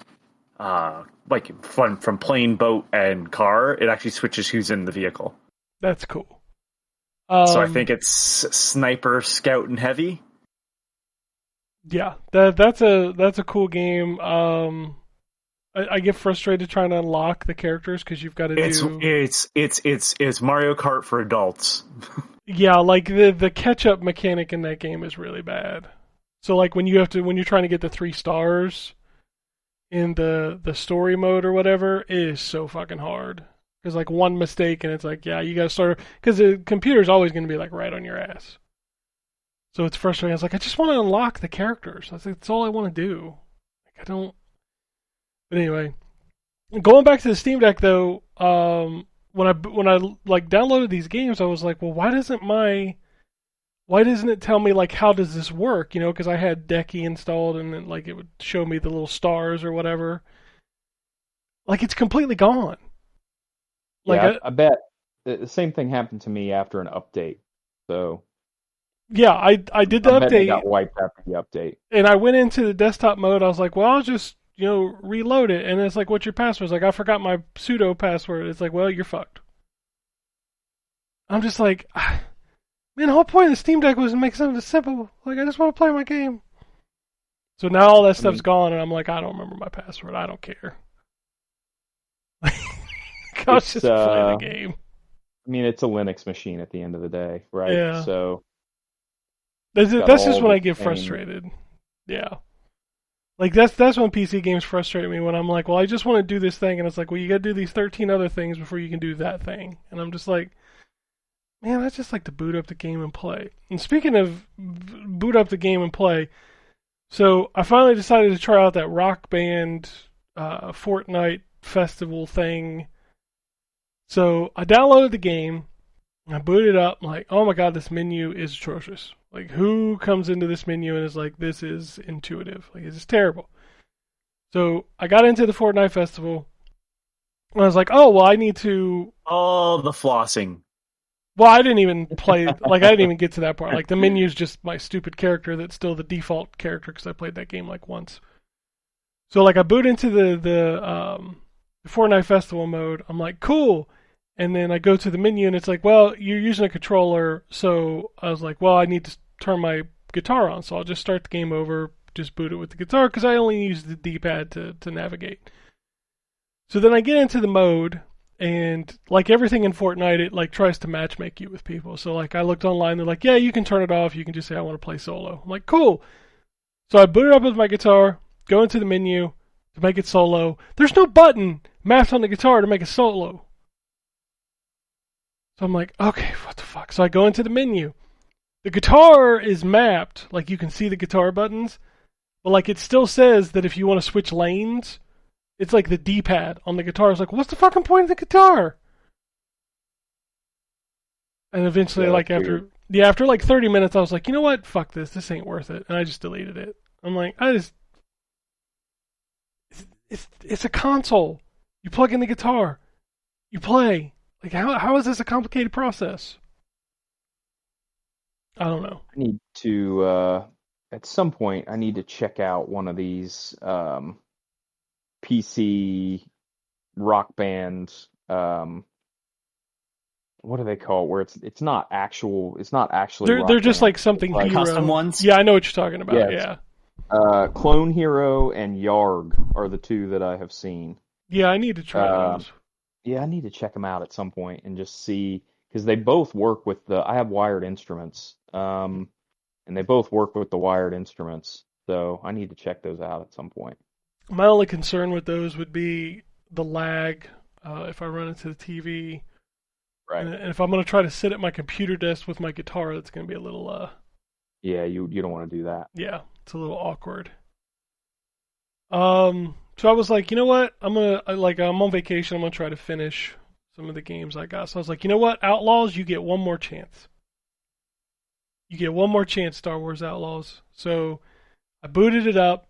like from plane, boat, and car. It actually switches who's in the vehicle. That's cool. So I think it's Sniper, Scout, and Heavy. Yeah, that's a cool game. I get frustrated trying to unlock the characters because you've got to do. It's Mario Kart for adults. Yeah, like the catch up mechanic in that game is really bad. So like when you're trying to get the 3 stars in the story mode or whatever, it is so fucking hard. Because like one mistake and it's like, yeah, you gotta start because the computer's always gonna be like right on your ass. So it's frustrating. I was like, I just want to unlock the characters. I was like, that's all I want to do. Like I don't. But anyway, going back to the Steam Deck though, when I like downloaded these games, I was like, well, why doesn't it tell me like how does this work? You know, because I had Decky installed and then like it would show me the little stars or whatever. Like it's completely gone. Like yeah, I bet the same thing happened to me after an update. So yeah, I did the I bet update. it got wiped after the update. And I went into the desktop mode. I was like, well, I'll just reload it. And it's like, what's your password? It's like, I forgot my pseudo password. It's like, well, you're fucked. I'm just like, man, the whole point of the Steam Deck was to make something simple. Like, I just want to play my game. So now all that stuff's gone, and I'm like, I don't remember my password. I don't care. I'll just play the game. I mean, it's a Linux machine at the end of the day, right? Yeah. So that's just when I get frustrated. Yeah. Like that's when PC games frustrate me when I'm like, well, I just want to do this thing, and it's like, well, you got to do these 13 other things before you can do that thing, and I'm just like, man, I just like to boot up the game and play. And speaking of boot up the game and play, so I finally decided to try out that Rock Band Fortnite festival thing. So I downloaded the game, I booted it up, I'm like, oh my god, this menu is atrocious. Like, who comes into this menu and is like, this is intuitive? Like, it's terrible. So I got into the Fortnite Festival, and I was like, oh, well, I need to. Oh, the flossing. Well, I didn't even play. Like, I didn't even get to that part. Like, the menu's just my stupid character that's still the default character because I played that game like once. So, like, I boot into the Fortnite Festival mode. I'm like, cool. And then I go to the menu, and it's like, well, you're using a controller. So I was like, well, I need to turn my guitar on. So I'll just start the game over, just boot it with the guitar because I only use the D-pad to navigate. So then I get into the mode, and like everything in Fortnite, it like tries to matchmake you with people. So like I looked online, they're like, yeah, you can turn it off. You can just say I want to play solo. I'm like, cool. So I boot it up with my guitar, go into the menu to make it solo. There's no button mapped on the guitar to make it solo. So I'm like, okay, what the fuck? So I go into the menu. The guitar is mapped, like you can see the guitar buttons, but like it still says that if you want to switch lanes, it's like the D-pad on the guitar. It's like, what's the fucking point of the guitar? And eventually, Yeah, like that's weird. after like 30 minutes, I was like, you know what? Fuck this. This ain't worth it. And I just deleted it. I'm like, it's a console. You plug in the guitar, you play. Like, how is this a complicated process? I don't know. I need to at some point I need to check out one of these PC rock band what do they call it? Where it's not actually They're rock just band. like something Like, hero. Custom ones? Yeah, I know what you're talking about. Yes. Yeah, Clone Hero and Yarg are the two that I have seen. yeah, I need to try Uh, those. yeah, I need to check them out at some point and just see because they both work with the. I have wired instruments, and they both work with the wired instruments. So I need to check those out at some point. My only concern with those would be the lag if I run into the TV. Right. And if I'm going to try to sit at my computer desk with my guitar, that's going to be a little, Yeah, you don't want to do that. yeah, it's a little awkward. So I was like, you know what? I'm on vacation. I'm gonna try to finish some of the games I got. So I was like, you know what? Outlaws, you get one more chance. You get one more chance, Star Wars Outlaws. So I booted it up,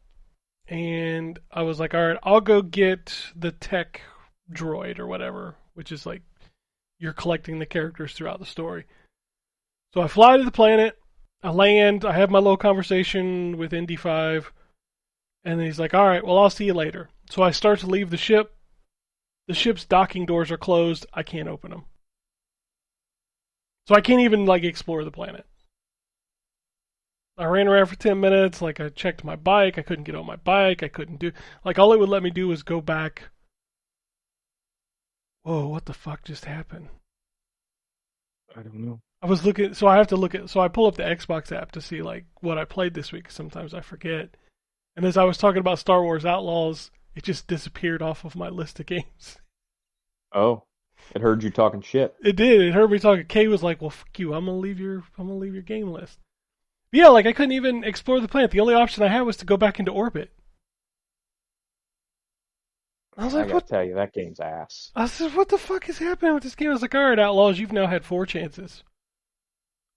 and I was like, all right, I'll go get the tech droid or whatever, which is like you're collecting the characters throughout the story. So I fly to the planet, I land, I have my little conversation with ND5, and then he's like, all right, well, I'll see you later. So I start to leave the ship. The ship's docking doors are closed. I can't open them. So I can't even, like, explore the planet. I ran around for 10 minutes. Like, I checked my bike. I couldn't get on my bike. I couldn't do... Like, all it would let me do was go back. Whoa, what the fuck just happened? I don't know. I was looking... So I have to look at... So I pull up the Xbox app to see, like, what I played this week. Sometimes I forget. And as I was talking about Star Wars Outlaws, it just disappeared off of my list of games. Oh, it heard you talking shit. It did. It heard me talking. Kay was like, "Well, fuck you. I'm gonna leave your game list." But yeah, like I couldn't even explore the planet. The only option I had was to go back into orbit. I was I like, gotta "What?" tell you, that game's ass. I said, "What the fuck is happening with this game?" I was like, "All right, Outlaws, you've now had 4 chances.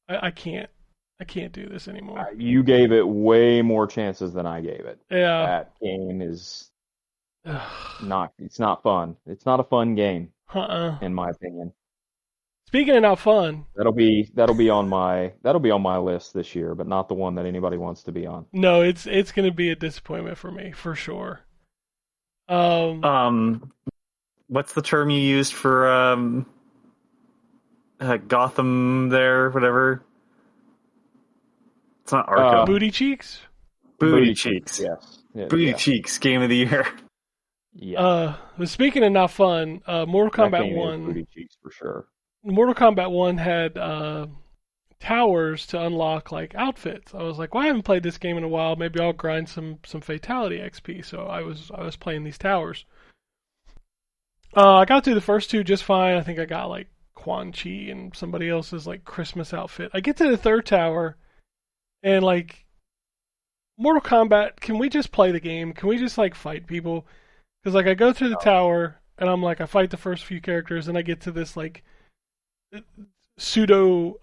I can't do this anymore." You gave it way more chances than I gave it. Yeah. That game is not. It's not fun. It's not a fun game, in my opinion. Speaking of not fun, That'll be on my list this year, but not the one that anybody wants to be on. no, it's gonna be a disappointment for me for sure. What's the term you used for Gotham there, whatever? It's not Arkham. Booty cheeks. Booty Cheeks. Yes. Yeah, Booty yeah. Cheeks, game of the year. Yeah. But speaking of not fun, Mortal That Kombat game is 1. booty cheeks for sure. Mortal Kombat 1 had towers to unlock like outfits. I was like, well, I haven't played this game in a while. Maybe I'll grind some fatality XP. So I was playing these towers. I got through the first 2 just fine. I think I got like Quan Chi and somebody else's like Christmas outfit. I get to the 3rd tower, and like Mortal Kombat, can we just play the game? Can we just like fight people? Because like I go through the tower and I'm like I fight the first few characters and I get to this like pseudo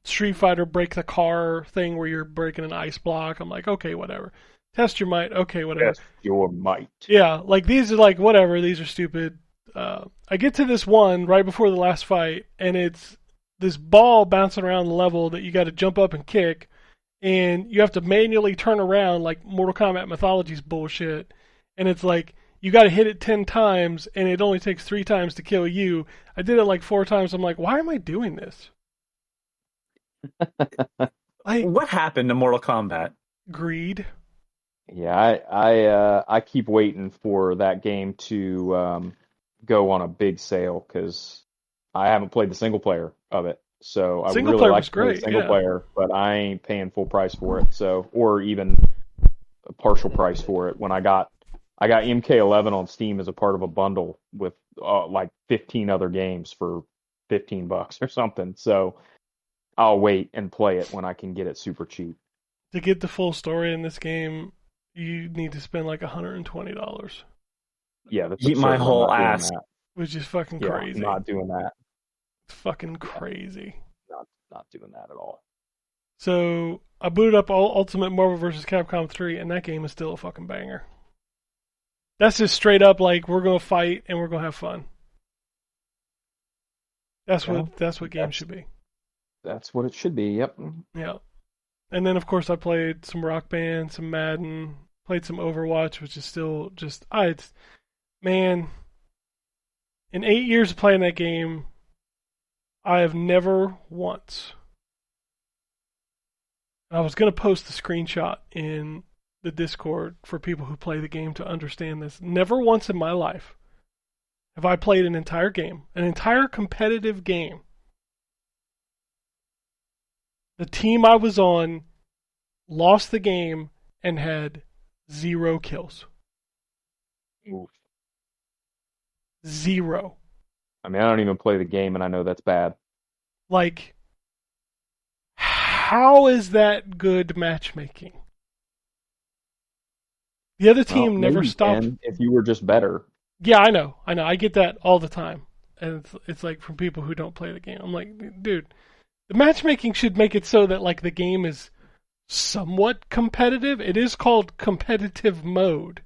Street Fighter break the car thing where you're breaking an ice block. I'm like, okay, whatever. Test your might. Okay, whatever. Test your might. Yeah, like these are like whatever. These are stupid. I get to this one right before the last fight, and it's this ball bouncing around the level that you got to jump up and kick, and you have to manually turn around like Mortal Kombat Mythology's bullshit. And it's like you got to hit it 10 times, and it only takes 3 times to kill you. I did it like 4 times. I'm like, why am I doing this? What happened to Mortal Kombat? Greed. Yeah, I keep waiting for that game to go on a big sale because I haven't played the single player of it. So I would Single really player like was to play the great, single yeah. player, but I ain't paying full price for it. So, or even a partial price for it. When I got MK11 on Steam as a part of a bundle with like 15 other games for $15 or something. So I'll wait and play it when I can get it super cheap. To get the full story in this game, you need to spend like $120, Yeah, that's Eat my absurd. I'm whole not doing ass. that. which is fucking Yeah, crazy. I'm not doing that. It's fucking crazy. Not doing that at all. So I booted up Ultimate Marvel vs. Capcom 3, and that game is still a fucking banger. That's just straight up like we're gonna fight and we're gonna have fun. That's what games should be. That's what it should be. Yep. Yeah. And then of course I played some Rock Band, some Madden, played some Overwatch, which is still just man. In 8 years of playing that game, I have never once. I was going to post the screenshot in the Discord for people who play the game to understand this. Never once in my life have I played an entire game, an entire competitive game. The team I was on lost the game and had 0 kills. Oof. 0. I mean, I don't even play the game, and I know that's bad. Like, how is that good matchmaking? The other team never maybe, stopped. Ken, if you were just better. Yeah, I know. I get that all the time. And it's like from people who don't play the game. I'm like, dude, the matchmaking should make it so that like the game is somewhat competitive. It is called competitive mode.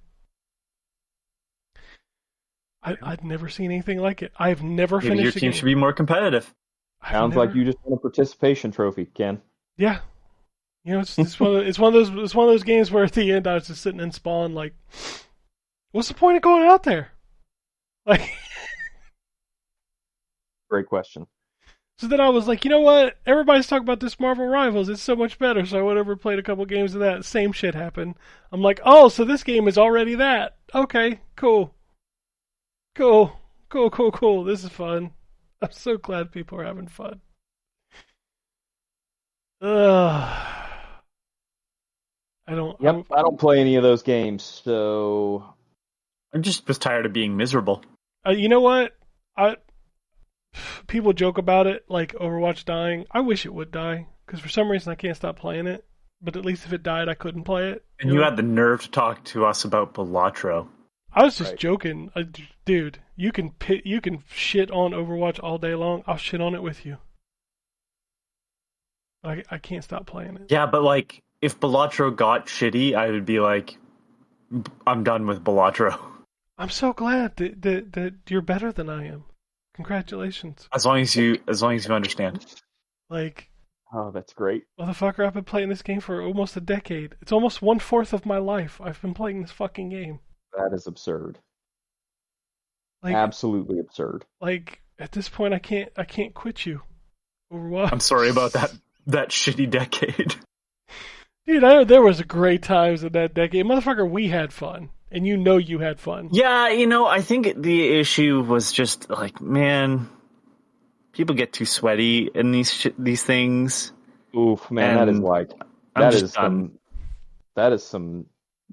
I'd never seen anything like it. I've never Maybe finished your a team game. should be more competitive. Sounds like you just won a participation trophy, Ken. Yeah. You know, it's one of those games where at the end I was just sitting in spawn like, what's the point of going out there? Like, Great question. so then I was like, you know what? Everybody's talking about this Marvel Rivals. It's so much better. So I went over and played a couple games of that. Same shit happened. I'm like, oh, so this game is already that. Okay, cool. Cool. This is fun. I'm so glad people are having fun. Ugh. I don't play any of those games, so I just was tired of being miserable. You know what? People joke about it, like Overwatch dying. I wish it would die, because for some reason I can't stop playing it. But at least if it died, I couldn't play it. And you had the nerve to talk to us about Balatro. I was just joking. Dude, you can shit on Overwatch all day long. I'll shit on it with you. I can't stop playing it. Yeah, but like, if Balatro got shitty, I would be like, I'm done with Balatro. I'm so glad that you're better than I am. Congratulations. As long as you understand. Like, oh, that's great. Motherfucker, I've been playing this game for almost a decade. It's almost 1/4 of my life I've been playing this fucking game. That is absurd. Like, absolutely absurd. Like, at this point, I can't quit you. Overwatch. I'm sorry about that shitty decade. Dude, I know there was great times in that decade. Motherfucker, we had fun. And you know you had fun. Yeah, I think the issue was just like, man, people get too sweaty in these things. Oof, man, that is like that is some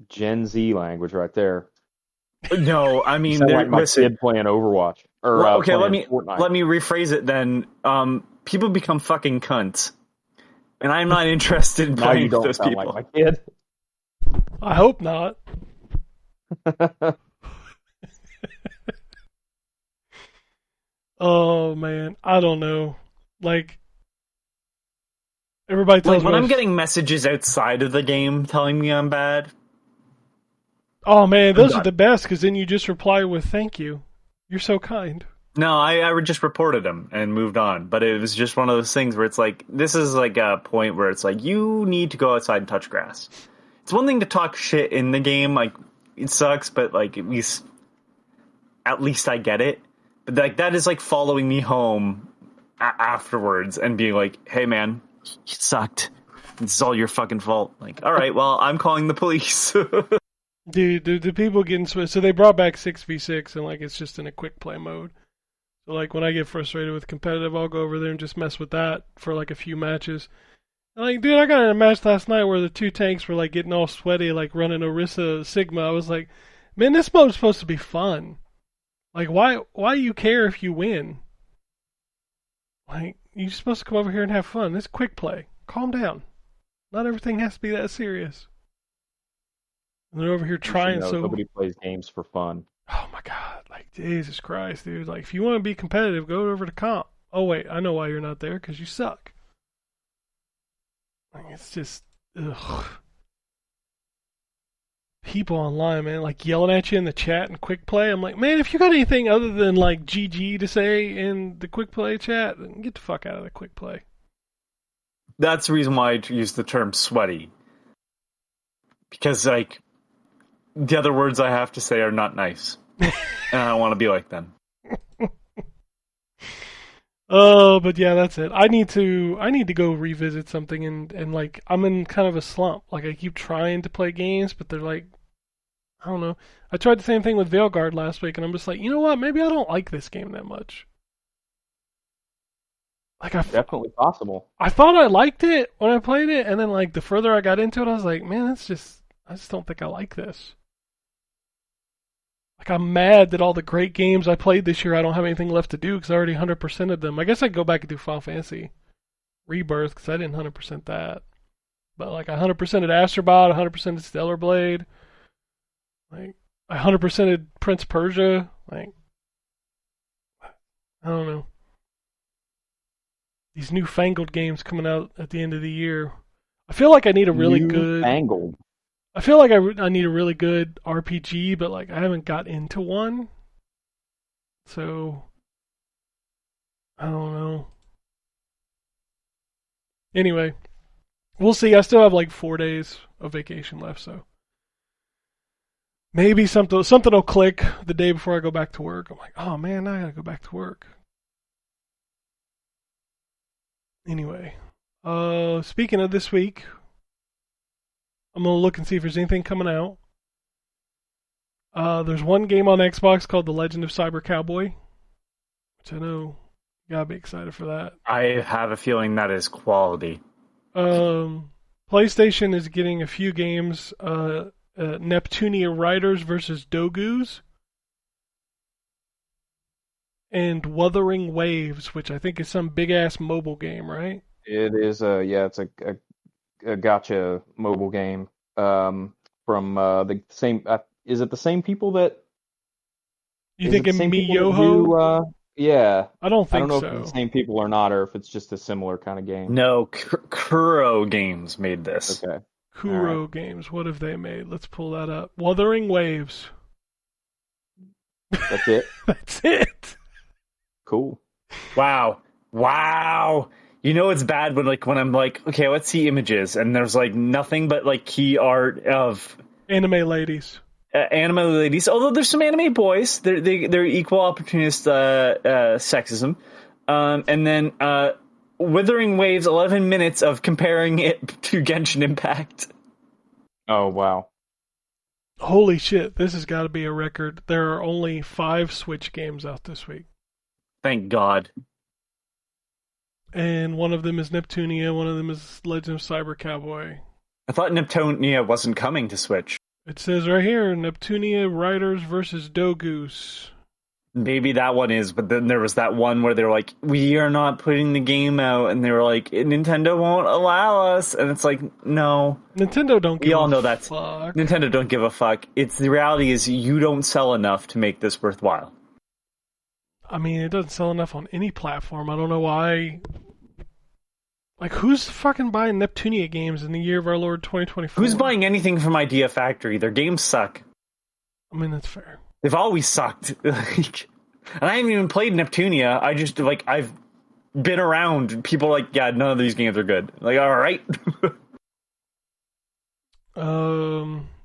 Gen Z language right there. No, I mean, like my kid playing Overwatch or okay. Let me Fortnite. rephrase it then. People become fucking cunts, and I'm not interested in playing with those people. Like my kid. I hope not. Oh man, I don't know. Like, Everybody tells Like when me I'm getting messages outside of the game telling me I'm bad. oh man, those I'm are the best because then you just reply with "Thank you, you're so kind." No, I just reported them and moved on. But it was just one of those things where it's like, this is like a point where it's like, you need to go outside and touch grass. It's one thing to talk shit in the game, like, it sucks, but like, at least I get it. But like, that is like following me home afterwards and being like, hey man, you sucked. This is all your fucking fault. Like, alright, well, I'm calling the police. Dude, the people getting so they brought back 6v6 and like it's just in a quick play mode. So like when I get frustrated with competitive, I'll go over there and just mess with that for like a few matches. And like, dude, I got in a match last night where the two tanks were like getting all sweaty, like running Orisa Sigma. I was like, man, this mode's supposed to be fun. Like, why you care if you win? Like, you're supposed to come over here and have fun. This quick play. Calm down. Not everything has to be that serious. And they're over here trying so. Nobody plays games for fun. Oh my god, like Jesus Christ, dude. Like if you want to be competitive, go over to comp. Oh wait, I know why you're not there, because you suck. Like it's just ugh. People online, man, like yelling at you in the chat and quick play. I'm like, man, if you got anything other than like GG to say in the quick play chat, then get the fuck out of the quick play. That's the reason why I use the term sweaty. Because like the other words I have to say are not nice. And I don't want to be like them. Oh, but yeah, that's it. I need to go revisit something and like I'm in kind of a slump. Like I keep trying to play games, but they're like I don't know. I tried the same thing with Veilguard last week and I'm just like, you know what, maybe I don't like this game that much. Like Definitely possible. I thought I liked it when I played it, and then like the further I got into it, I was like, man, I just don't think I like this. Like, I'm mad that all the great games I played this year, I don't have anything left to do because I already 100%ed them. I guess I'd go back and do Final Fantasy Rebirth because I didn't 100% that. But, like, I 100%ed Astrobot, 100%ed Stellar Blade. Like, I 100%ed Prince Persia. Like, I don't know. These newfangled games coming out at the end of the year. I feel like I need a really good... Newfangled. I feel like I need a really good RPG, but like I haven't got into one. So I don't know. Anyway, we'll see. I still have like 4 days of vacation left, so maybe something will click the day before I go back to work. I'm like, oh man, now I gotta go back to work. Anyway, speaking of this week, I'm going to look and see if there's anything coming out. There's one game on Xbox called The Legend of Cyber Cowboy, which I know you gotta be excited for that. I have a feeling that is quality. PlayStation is getting a few games. Neptunia Riders versus Dogus. And Wuthering Waves, which I think is some big-ass mobile game, right? It is it's a gacha mobile game from the same. Is it the same people that? You thinking Miyoho? Yeah. I don't think I don't know so. if it's the same people or not, or if it's just a similar kind of game. No, Kuro Games made this. Okay. Kuro right. Games. What have they made? Let's pull that up. Wuthering Waves. That's it. That's it. Cool. Wow. You know it's bad when I'm like, okay, let's see images, and there's like nothing but like key art of anime ladies. Anime ladies, although there's some anime boys. They're equal opportunist sexism. And then Withering Waves, 11 minutes of comparing it to Genshin Impact. Oh, wow. Holy shit, this has got to be a record. There are only 5 Switch games out this week. Thank God. And one of them is Neptunia, one of them is Legend of Cyber Cowboy. I thought Neptunia wasn't coming to Switch. It says right here, Neptunia Riders versus Dogus. Maybe that one is, but then there was that one where they're like, we are not putting the game out, and they were like, Nintendo won't allow us, and it's like, no. Nintendo don't give a fuck. We all know that's Nintendo don't give a fuck. The reality is you don't sell enough to make this worthwhile. I mean, it doesn't sell enough on any platform. I don't know why Like, who's fucking buying Neptunia games in the year of our Lord 2024? Who's buying anything from Idea Factory? Their games suck. I mean, that's fair. They've always sucked. Like, and I haven't even played Neptunia. I just, like, I've been around. People are like, yeah, none of these games are good. Like, all right.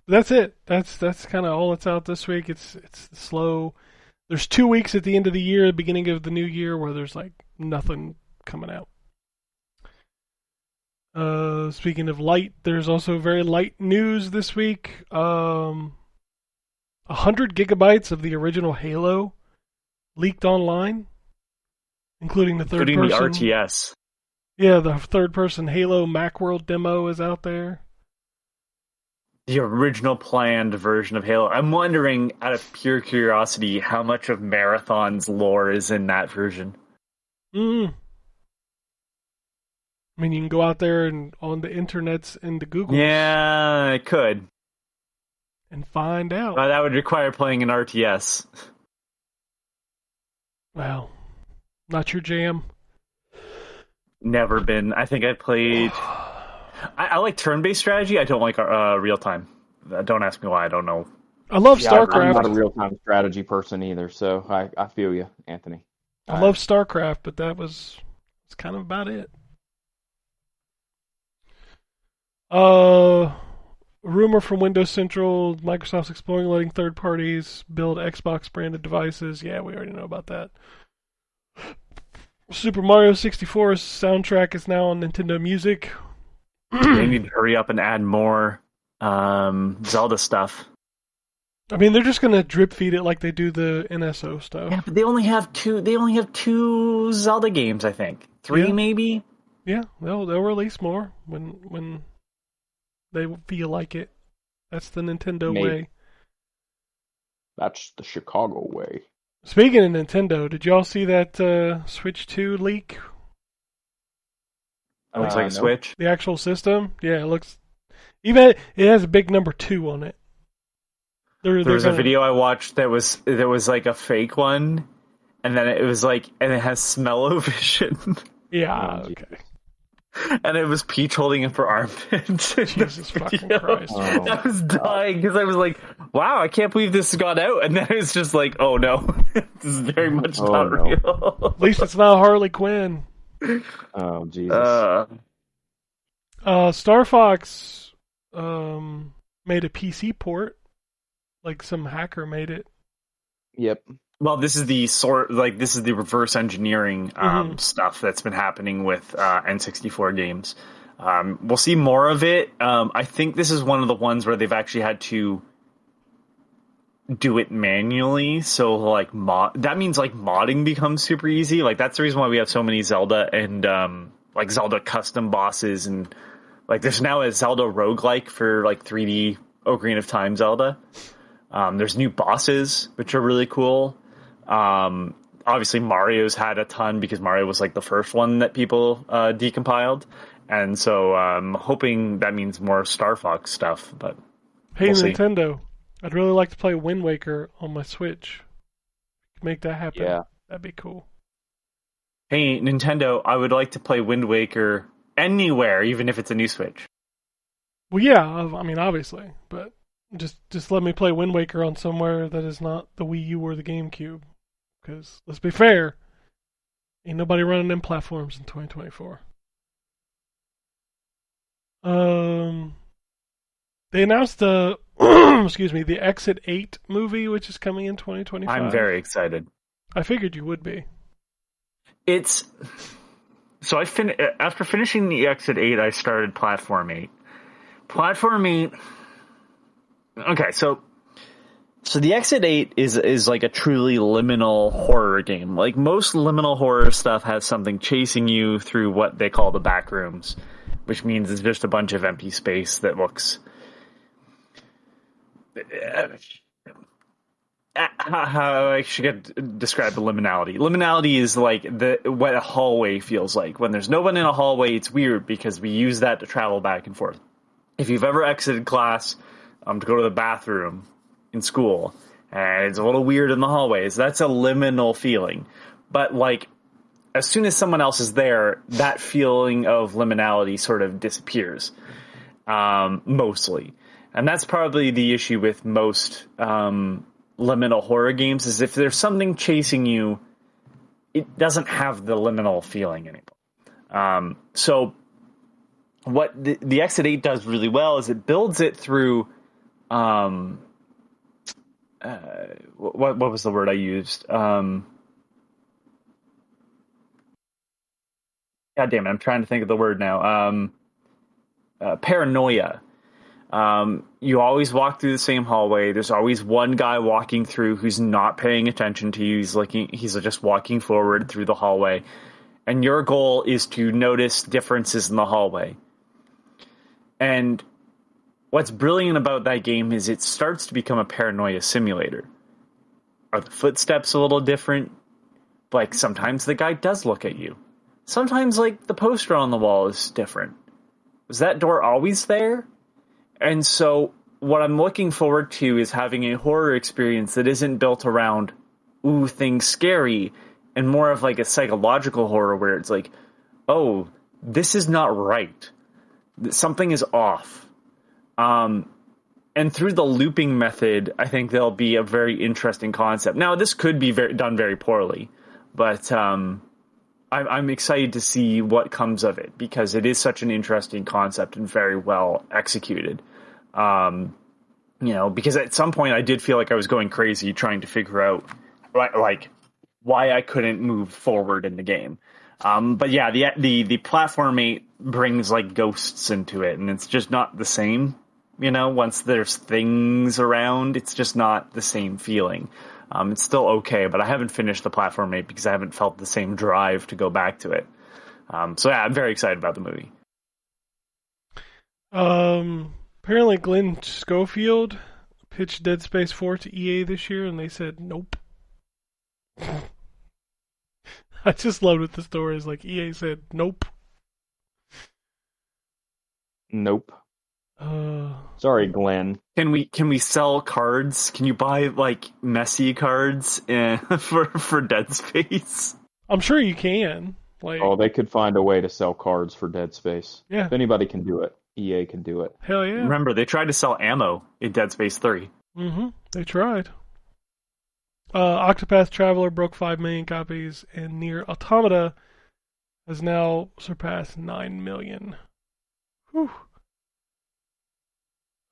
That's it. That's kind of all that's out this week. It's slow. There's 2 weeks at the end of the year, beginning of the new year, where there's like nothing coming out. Speaking of light, there's also very light news this week. 100 gigabytes of the original Halo leaked online, including the third Including person. the RTS. Yeah, the third person Halo Macworld demo is out there. The original planned version of Halo. I'm wondering, out of pure curiosity, how much of Marathon's lore is in that version. I mean, you can go out there and on the internets and the Googles. Yeah, it could. And find out. That would require playing an RTS. Well, not your jam. Never been. I think I played... I like turn-based strategy. I don't like real-time. Don't ask me why. I don't know. I love StarCraft. I'm not a real-time strategy person either, so I feel you, Anthony. I love StarCraft, but that's kind of about it. Rumor from Windows Central, Microsoft's exploring letting third parties build Xbox branded devices. Yeah, we already know about that. Super Mario 64's soundtrack is now on Nintendo Music. They need to hurry up and add more Zelda stuff. I mean, they're just gonna drip feed it like they do the NSO stuff. Yeah, but they only have two Zelda games, I think. 3 maybe. Yeah, they'll release more when they feel like it. That's the Nintendo way. That's the Chicago way. Speaking of Nintendo, did y'all see that Switch 2 leak? It looks like a Switch. The actual system? Yeah, it looks... Even it has a big number 2 on it. There was a video I watched that was like a fake one, and then it was like, and it has smell-o-vision. Yeah, okay. And it was Peach holding up her armpits. Jesus fucking Christ. Oh. I was dying because I was like, wow, I can't believe this has gone out. And then it's just like, oh no, this is very much not real. At least it's not Harley Quinn. Oh, Jesus. Star Fox made a PC port. Like some hacker made it. Yep. Well, this is the reverse engineering stuff that's been happening with N64 games. We'll see more of it. I think this is one of the ones where they've actually had to do it manually. So like that means like modding becomes super easy. Like that's the reason why we have so many Zelda and like Zelda custom bosses, and like there's now a Zelda roguelike for like 3D Ocarina of Time Zelda. There's new bosses, which are really cool. Obviously Mario's had a ton because Mario was like the first one that people decompiled. And so I'm hoping that means more Star Fox stuff, but hey, we'll Nintendo, see. I'd really like to play Wind Waker on my Switch. Make that happen. Yeah. That'd be cool. Hey, Nintendo, I would like to play Wind Waker anywhere, even if it's a new Switch. Well, yeah, I mean, obviously, but just let me play Wind Waker on somewhere that is not the Wii U or the GameCube. Because, let's be fair, ain't nobody running them platforms in 2024. They announced the the Exit 8 movie, which is coming in 2025. I'm very excited. I figured you would be. It's so after finishing the Exit 8, I started Platform 8. Platform 8. Okay, so the Exit 8 is like a truly liminal horror game. Like most liminal horror stuff has something chasing you through what they call the back rooms, which means it's just a bunch of empty space that looks... How I should describe the liminality. Liminality is like what a hallway feels like. When there's no one in a hallway, it's weird because we use that to travel back and forth. If you've ever exited class to go to the bathroom in school, and it's a little weird in the hallways, that's a liminal feeling. But like as soon as someone else is there, that feeling of liminality sort of disappears, mostly. And that's probably the issue with most liminal horror games, is if there's something chasing you, it doesn't have the liminal feeling anymore. So what the Exit 8 does really well is it builds it through what was the word I used? God damn it, I'm trying to think of the word now. Paranoia. You always walk through the same hallway. There's always one guy walking through who's not paying attention to you. He's just walking forward through the hallway. And your goal is to notice differences in the hallway. And what's brilliant about that game is it starts to become a paranoia simulator. Are the footsteps a little different? Like, sometimes the guy does look at you. Sometimes, like, the poster on the wall is different. Was that door always there? And so what I'm looking forward to is having a horror experience that isn't built around, ooh, things scary, and more of like a psychological horror where it's like, oh, this is not right. Something is off. And through the looping method, I think there'll be a very interesting concept. Now, this could be done very poorly, but I'm excited to see what comes of it, because it is such an interesting concept and very well executed. Because at some point I did feel like I was going crazy trying to figure out like why I couldn't move forward in the game. But yeah, the platform 8 brings like ghosts into it, and it's just not the same. Once there's things around, it's just not the same feeling. It's still okay, but I haven't finished the platform 8 because I haven't felt the same drive to go back to it. So yeah, I'm very excited about the movie. Apparently Glenn Schofield pitched Dead Space 4 to EA this year, and they said nope. I just loved it. The story is like EA said nope. Nope. Sorry, Glenn. Can we sell cards? Can you buy like messy cards for Dead Space? I'm sure you can. They could find a way to sell cards for Dead Space. Yeah. If anybody can do it, EA can do it. Hell yeah. Remember, they tried to sell ammo in Dead Space 3. Mm-hmm. They tried. Octopath Traveler broke 5 million copies, and Nier Automata has now surpassed 9 million. Whew.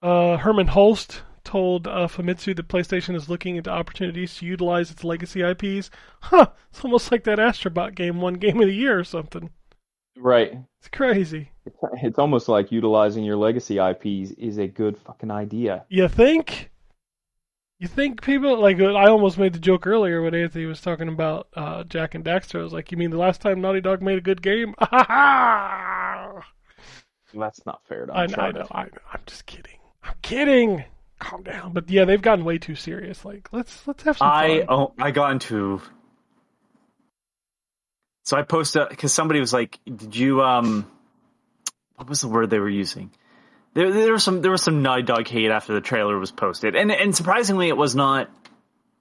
Herman Holst told Famitsu that PlayStation is looking into opportunities to utilize its legacy IPs. It's almost like that Astrobot game won Game of the Year or something. Right. It's crazy. It's almost like utilizing your legacy IPs is a good fucking idea. You think? You think people, like, I almost made the joke earlier when Anthony was talking about Jak and Daxter. I was like, you mean the last time Naughty Dog made a good game? That's not fair to Uncharted. I know. I'm just kidding. I'm kidding. Calm down. But yeah, they've gotten way too serious. Like, let's have some fun. I got into... So I posted, because somebody was like, did you, what was the word they were using? There was some Naughty Dog hate after the trailer was posted. And surprisingly, it was not,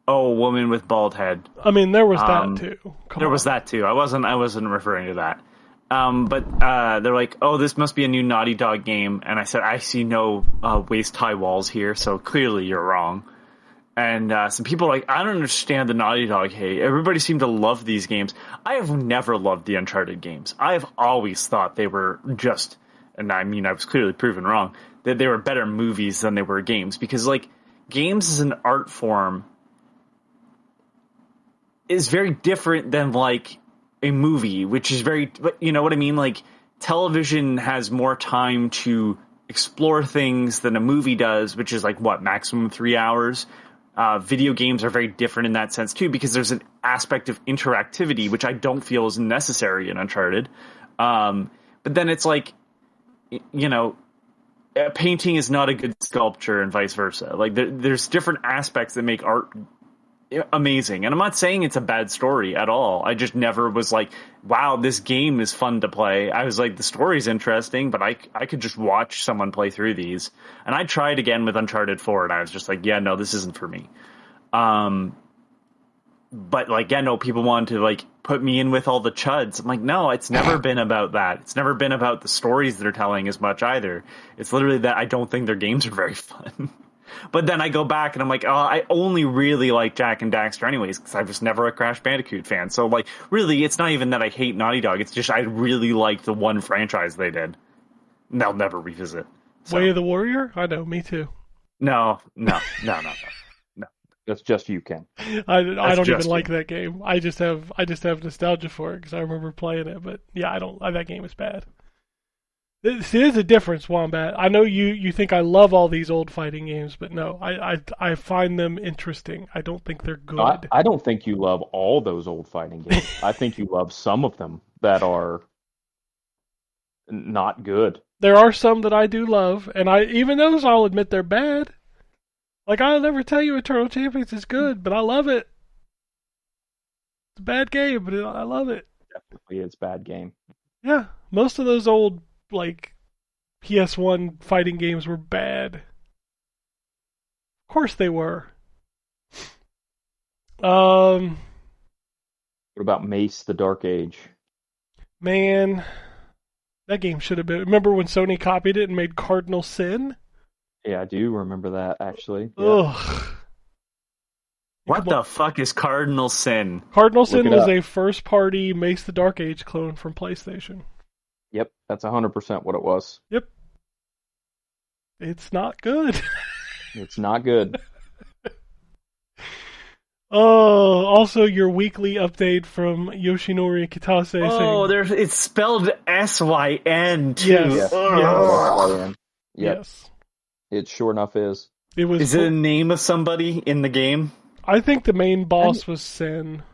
a woman with bald head. I mean, there was that too. There was that too. I wasn't referring to that. But they're like, oh, this must be a new Naughty Dog game. And I said, I see no waist-high walls here, so clearly you're wrong. And some people are like, I don't understand the Naughty Dog hate. Everybody seemed to love these games. I have never loved the Uncharted games. I have always thought they were just, and I mean, I was clearly proven wrong, that they were better movies than they were games. Because, like, games as an art form is very different than, like, a movie, which is very, you know what I mean? Like, television has more time to explore things than a movie does, which is, like, what, maximum 3 hours? Video games are very different in that sense too, because there's an aspect of interactivity which I don't feel is necessary in Uncharted. But then it's like, you know, a painting is not a good sculpture and vice versa. Like there's different aspects that make art amazing. And I'm not saying it's a bad story at all. I just never was like, wow, this game is fun to play. I was like, the story's interesting, but I could just watch someone play through these. And I tried again with Uncharted 4, and I was just like, yeah, no, this isn't for me. But like, yeah, no, people wanted to like put me in with all the chuds. I'm like, no, it's never been about that. It's never been about the stories they're telling as much either. It's literally that I don't think their games are very fun. But then I go back and I'm like, oh, I only really like Jak and Daxter anyways, because I was never a Crash Bandicoot fan. So, like, really, it's not even that I hate Naughty Dog. It's just I really like the one franchise they did. And they'll never revisit. So. Way of the Warrior? I know, me too. No. That's just you, Ken. I don't even like that game. I just have nostalgia for it because I remember playing it. But yeah, that game is bad. See, there's a difference, Wombat. I know you think I love all these old fighting games, but no, I find them interesting. I don't think they're good. I don't think you love all those old fighting games. I think you love some of them that are not good. There are some that I do love, and even those I'll admit they're bad. Like, I'll never tell you Eternal Champions is good, but I love it. It's a bad game, but I love it. Definitely it's a bad game. Yeah, most of those old, like, PS1 fighting games were bad. Of course they were. What about Mace: The Dark Age? Man, that game should have been... Remember when Sony copied it and made Cardinal Sin? Yeah, I do remember that, actually. Yeah. Ugh. What the fuck is Cardinal Sin? Cardinal Sin was a first-party Mace the Dark Age clone from PlayStation. Yep, that's 100% what it was. Yep. It's not good. It's not good. Oh, also your weekly update from Yoshinori Kitase. Oh, it's spelled S-Y-N, too. Yes. Yep. Yes. It sure enough is. Is it a name of somebody in the game? I think the main boss was Sen.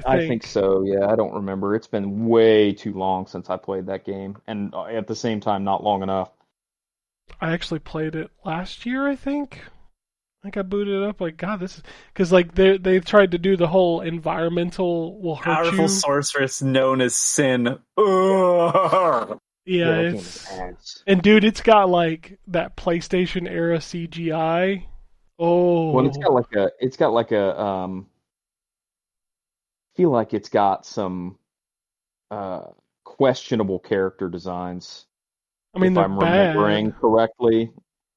I think so, yeah. I don't remember. It's been way too long since I played that game. And at the same time, not long enough. I actually played it last year, I think. I think I booted it up like, God, this is... Because, like, they tried to do the whole environmental will hurt Powerful you. sorceress known as Sin. Ugh. Yeah, it's... And, dude, it's got, like, that PlayStation-era CGI. Oh. Well, it's got like a, I feel like it's got some questionable character designs. I mean, if I'm remembering correctly.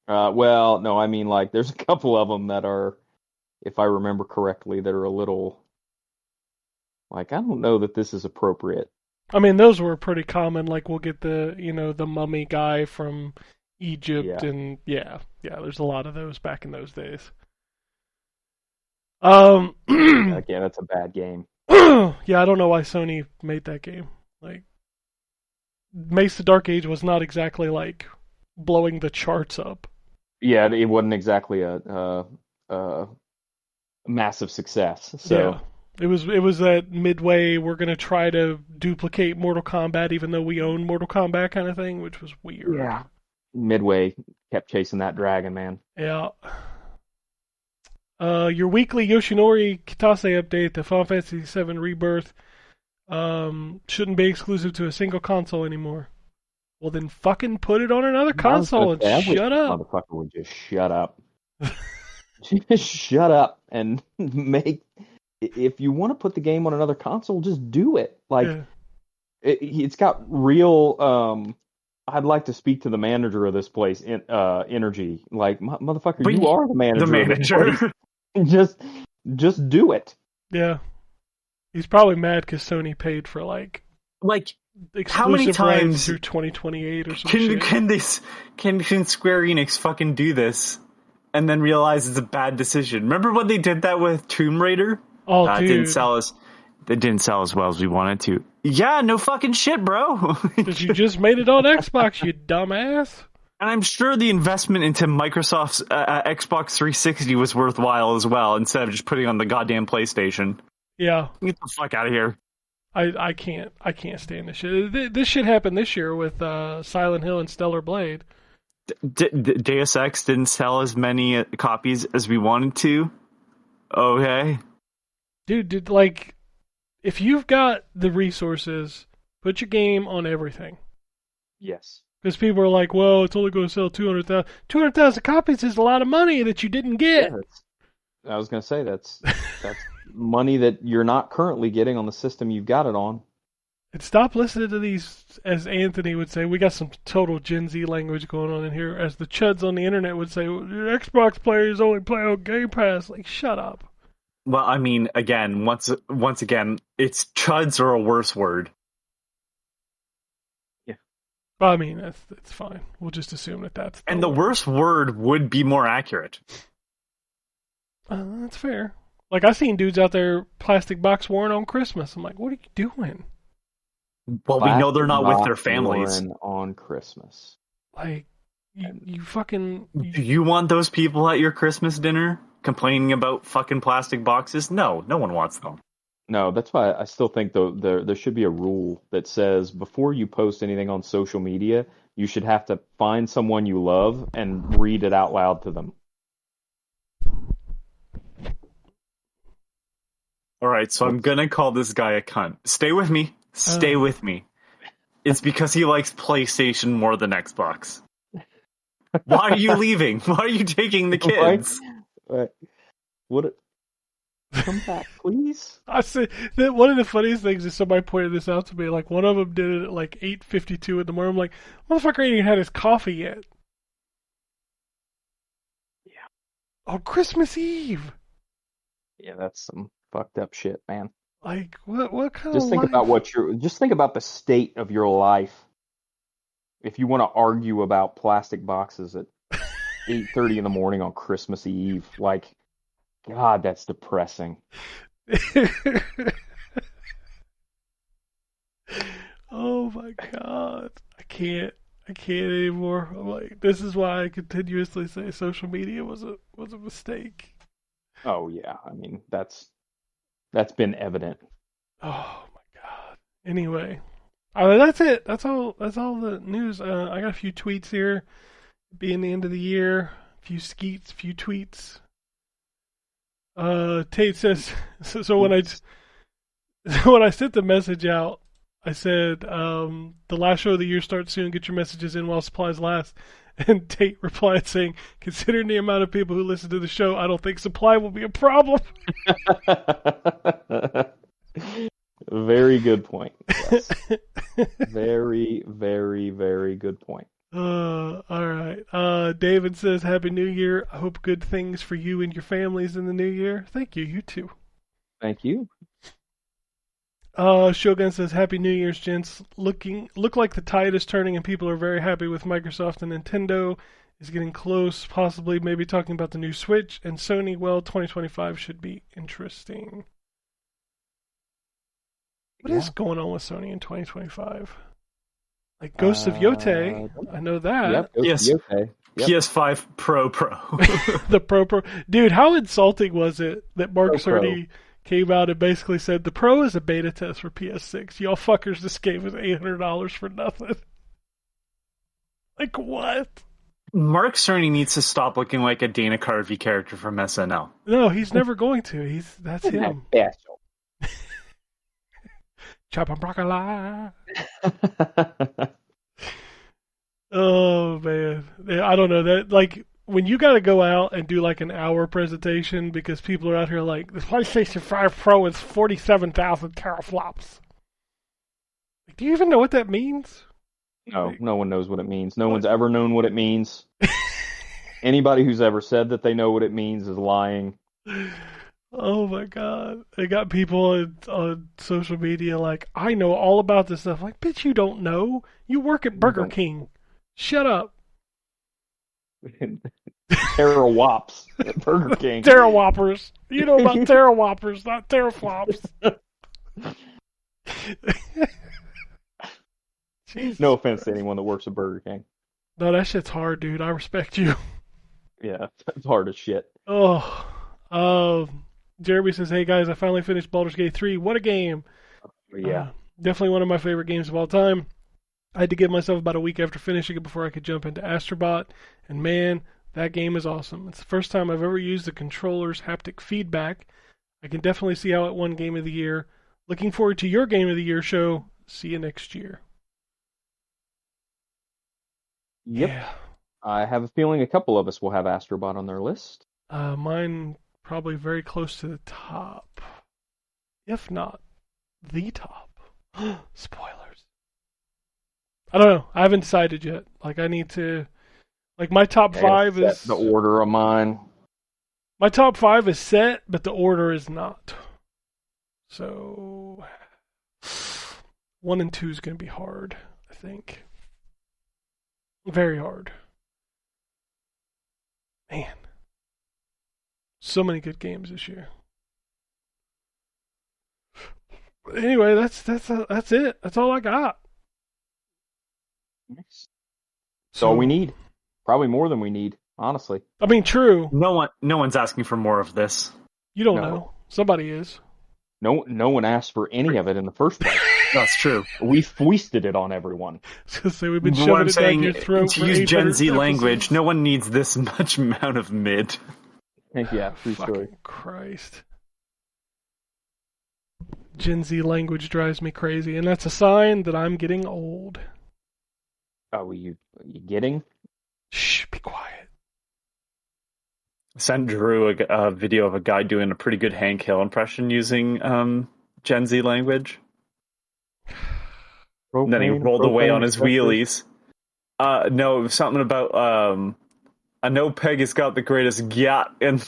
Well, no, I mean, like, there's a couple of them that are, if I remember correctly, that are a little, like, I don't know that this is appropriate. I mean, those were pretty common. Like, we'll get the mummy guy from Egypt, and yeah, there's a lot of those back in those days. Again, that's a bad game. Yeah, I don't know why Sony made that game. Like, Mace the Dark Age was not exactly, like, blowing the charts up. Yeah, it wasn't exactly a massive success. So. Yeah. It was that midway, we're going to try to duplicate Mortal Kombat even though we own Mortal Kombat kind of thing, which was weird. Yeah. Midway kept chasing that dragon, man. Yeah. Your weekly Yoshinori Kitase update, the Final Fantasy VII Rebirth, shouldn't be exclusive to a single console anymore. Well, then fucking put it on another console and shut up. Motherfucker would just shut up. Just shut up and make... If you want to put the game on another console, just do it. Like, it's got real... I'd like to speak to the manager of this place, Energy. Like, motherfucker, but you are the manager. The manager. Just do it. Yeah. He's probably mad because Sony paid for, like how many times through 2028 or something? Can Square Enix fucking do this and then realize it's a bad decision? Remember when they did that with Tomb Raider? Oh, dude. It didn't sell as well as we wanted to. Yeah, no fucking shit, bro. Because you just made it on Xbox, you dumbass. And I'm sure the investment into Microsoft's Xbox 360 was worthwhile as well, instead of just putting on the goddamn PlayStation. Yeah. Get the fuck out of here. I can't stand this shit. This shit happened this year with Silent Hill and Stellar Blade. Deus Ex didn't sell as many copies as we wanted to. Okay. Dude, like, if you've got the resources, put your game on everything. Yes. Because people are like, well, it's only going to sell 200,000. 200,000 copies is a lot of money that you didn't get. Yeah, I was going to say, that's money that you're not currently getting on the system you've got it on. And stop listening to these, as Anthony would say. We got some total Gen Z language going on in here. As the chuds on the internet would say, Xbox players only play on Game Pass. Like, shut up. Well, I mean, again, once again, it's chuds are a worse word. Yeah. I mean, that's fine. We'll just assume that's And the worst word would be more accurate. That's fair. Like, I've seen dudes out there plastic box worn on Christmas. I'm like, what are you doing? Well, we know they're not with their families. On Christmas. Like, you fucking... Do you want those people at your Christmas dinner complaining about fucking plastic boxes? No, no one wants them. No, that's why I still think there should be a rule that says before you post anything on social media, you should have to find someone you love and read it out loud to them. All right, so I'm going to call this guy a cunt. Stay with me. Stay with me. It's because he likes PlayStation more than Xbox. Why are you leaving? Why are you taking the kids? Right. What? Come back, please. I said that one of the funniest things is somebody pointed this out to me. Like, one of them did it at like 8:52 in the morning. I'm like, motherfucker ain't even had his coffee yet. Yeah. On Christmas Eve. Yeah, that's some fucked up shit, man. Like, what kind Just of think life? about just think about the state of your life. If you want to argue about plastic boxes at 8:30 in the morning on Christmas Eve, like, God, that's depressing. Oh my God. I can't anymore. I'm like, this is why I continuously say social media was a mistake. Oh yeah, I mean that's been evident. Oh my God. Anyway, that's it. That's all the news. I got a few tweets here. Being the end of the year, a few skeets, a few tweets. Tate says so when I sent the message out, I said the last show of the year starts soon. Get your messages in while supplies last. And Tate replied saying, "Considering the amount of people who listen to the show, I don't think supply will be a problem." Very good point. Yes. Very, very, very good point. All right. David says, "Happy New Year. I hope good things for you and your families in the new year." Thank you. You too. Thank you. Shogun says, "Happy New Year's, gents. Look like the tide is turning and people are very happy with Microsoft and Nintendo is getting close, possibly maybe talking about the new Switch and Sony. Well, 2025 should be interesting." What is going on with Sony in 2025? Like Ghosts of Yote, I know that. Yep. Yes. Yep. PS5 Pro. The Pro. Dude, how insulting was it that Mark Pro. Cerny came out and basically said the Pro is a beta test for PS6. Y'all fuckers just gave us $800 for nothing. Like, what? Mark Cerny needs to stop looking like a Dana Carvey character from SNL. No, he's never going to. That's him. Special. Chop and broccoli. Oh man, I don't know that. Like when you got to go out and do like an hour presentation because people are out here like the PlayStation 5 Pro is 47,000 teraflops. Like, do you even know what that means? No, no one knows what it means. No one's ever known what it means. Anybody who's ever said that they know what it means is lying. Oh my God. They got people on social media like, I know all about this stuff. Like, bitch, you don't know. You work at Burger King. Shut up. Terra-wops at Burger King. Terra-whoppers. You know about Terra-whoppers, not teraflops. No offense to anyone that works at Burger King. No, that shit's hard, dude. I respect you. Yeah, it's hard as shit. Jeremy says, "Hey guys, I finally finished Baldur's Gate 3. What a game!" Yeah, definitely one of my favorite games of all time. I had to give myself about a week after finishing it before I could jump into Astrobot, and man, that game is awesome. It's the first time I've ever used the controller's haptic feedback. I can definitely see how it won Game of the Year. Looking forward to your Game of the Year show. See you next year. Yep. Yeah. I have a feeling a couple of us will have Astrobot on their list. Mine probably very close to the top. if not the top. Spoilers. I don't know. I haven't decided yet. Like, I need to. Like, my top five is. The order of mine. My top five is set, but the order is not. So. 1 and 2 is going to be hard, I think. Very hard. Man. So many good games this year. But anyway, that's it. That's all I got. That's all we need. Probably more than we need, honestly. I mean, true. No one's asking for more of this. You don't know. Somebody is. No one asked for any of it in the first place. That's true. We foisted it on everyone. So we've been shoving it down your throat to for use Gen Z episodes. language, no one needs this much amount of mid. Yeah, true Fucking story. Christ. Gen Z language drives me crazy, and that's a sign that I'm getting old. Oh, you getting? Shh, be quiet. Sent Drew a video of a guy doing a pretty good Hank Hill impression using Gen Z language. And then he rolled away on his wheelies. No, it was something about I know Peg has got the greatest yacht and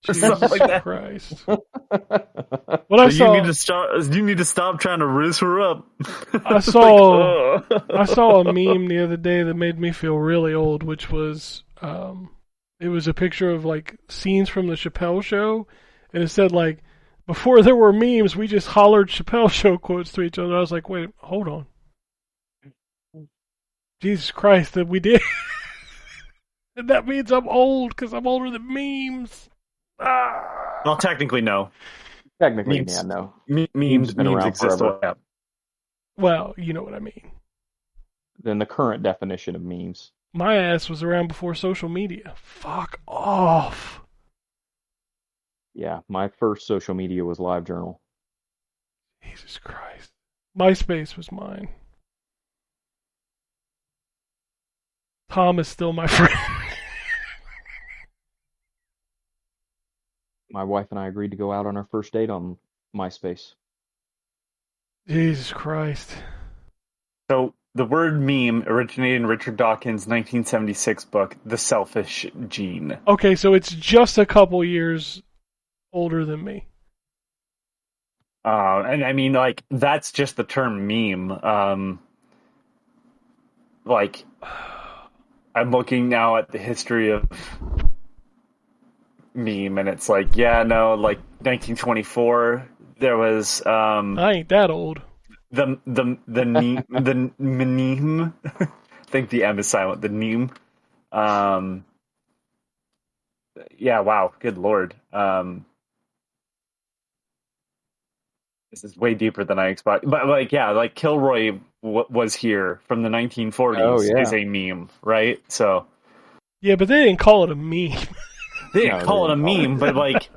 Jesus like that. Christ. What I saw, you need to stop trying to riz her up. I saw a meme the other day that made me feel really old, which was it was a picture of like scenes from the Chappelle Show, and it said like, before there were memes, we just hollered Chappelle Show quotes to each other. I was like, wait, hold on. Jesus Christ, that we did. And that means I'm old because I'm older than memes. Ah. Well, technically, no. Technically, Memes. yeah, no. Memes been around exist. forever. Yeah. Well, you know what I mean. Than the current definition of memes. My ass was around before social media. Fuck off. Yeah, my first social media was LiveJournal. Jesus Christ. MySpace was mine. Tom is still my friend. My wife and I agreed to go out on our first date on MySpace. Jesus Christ. So the word meme originated in Richard Dawkins' 1976 book, The Selfish Gene. Okay, so it's just a couple years older than me. And I mean, like, that's just the term meme. Like, I'm looking now at the history of meme, and it's like, yeah, no, like 1924, there was I ain't that old. the meme. I think the M is silent. The meme. Yeah, wow, good lord. This is way deeper than I expected. But like, yeah, like Kilroy was here from the 1940s is a meme, right? So Yeah, but they didn't call it a meme. they didn't call it a meme, but like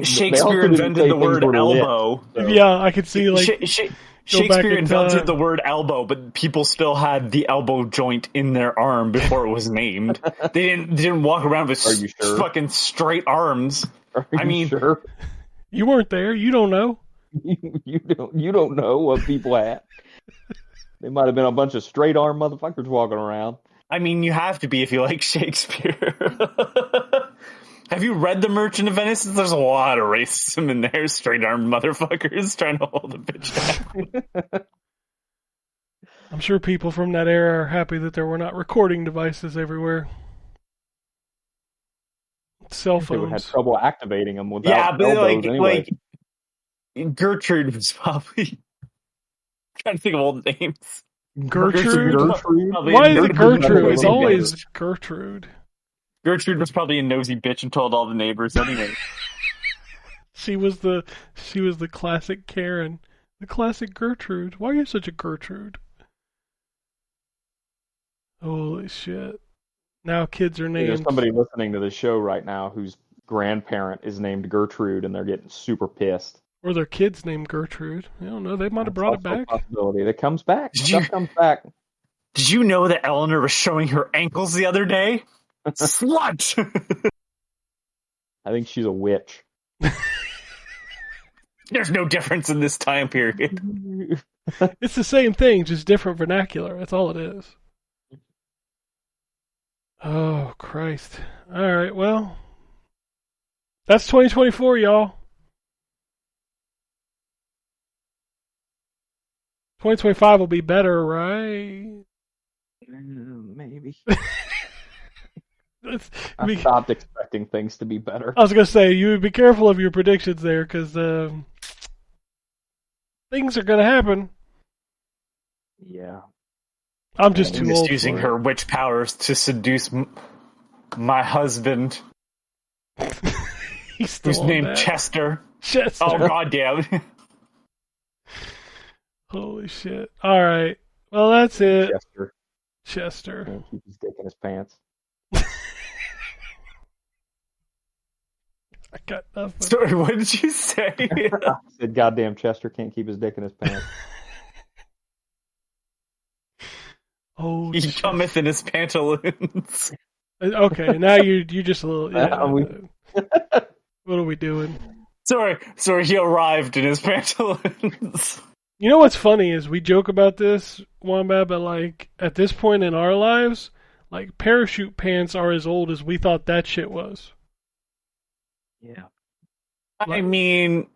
Shakespeare also didn't invented say the things word were lit, elbow. so. Yeah, I could see like Shakespeare in invented time. the word elbow, but people still had the elbow joint in their arm before it was named. They didn't walk around with Are you sure? fucking straight arms. Are I you mean, sure? You weren't there. You don't know. You don't know what people had. They might have been a bunch of straight arm motherfuckers walking around. I mean, you have to be if you like Shakespeare. Have you read The Merchant of Venice? There's a lot of racism in there. Straight-armed motherfuckers trying to hold a bitch down. I'm sure people from that era are happy that there were not recording devices everywhere. Cell They would have phones. trouble activating them without Yeah, but elbows anyway. like Gertrude was probably I'm trying to think of old names. Gertrude? Probably Why a is it nosy Gertrude? It's bitch. always Gertrude. Gertrude was probably a nosy bitch and told all the neighbors anyway. She was the classic Karen. The classic Gertrude. Why are you such a Gertrude? Holy shit. Now kids are There's named. somebody listening to the show right now whose grandparent is named Gertrude, and they're getting super pissed. Or their kids named Gertrude. I don't know. They might have That's brought it also a back. possibility. That comes back. Did Stuff you- comes back. Did you know that Eleanor was showing her ankles the other day? Slut! I think she's a witch. There's no difference in this time period. It's the same thing, just different vernacular. That's all it is. Oh, Christ. All right, well, that's 2024, y'all. 2025 will be better, right? Maybe. Let's I be- stopped expecting things to be better. I was going to say, you would be careful of your predictions there, because things are going to happen. Yeah. I'm just too old Using for her witch powers to seduce my husband, He's still who's on named that. Chester. Chester. Oh, goddamn. Holy shit. All right. Well, that's it. Chester can't keep his dick in his pants. I got nothing. Sorry, what did you say? I said, goddamn Chester can't keep his dick in his pants. Oh, He cometh in his pantaloons. Okay, now you're just a little. Yeah. What are we doing? Sorry, he arrived in his pantaloons. You know what's funny is we joke about this, Wombat, but like at this point in our lives, like parachute pants are as old as we thought that shit was. Yeah. I mean,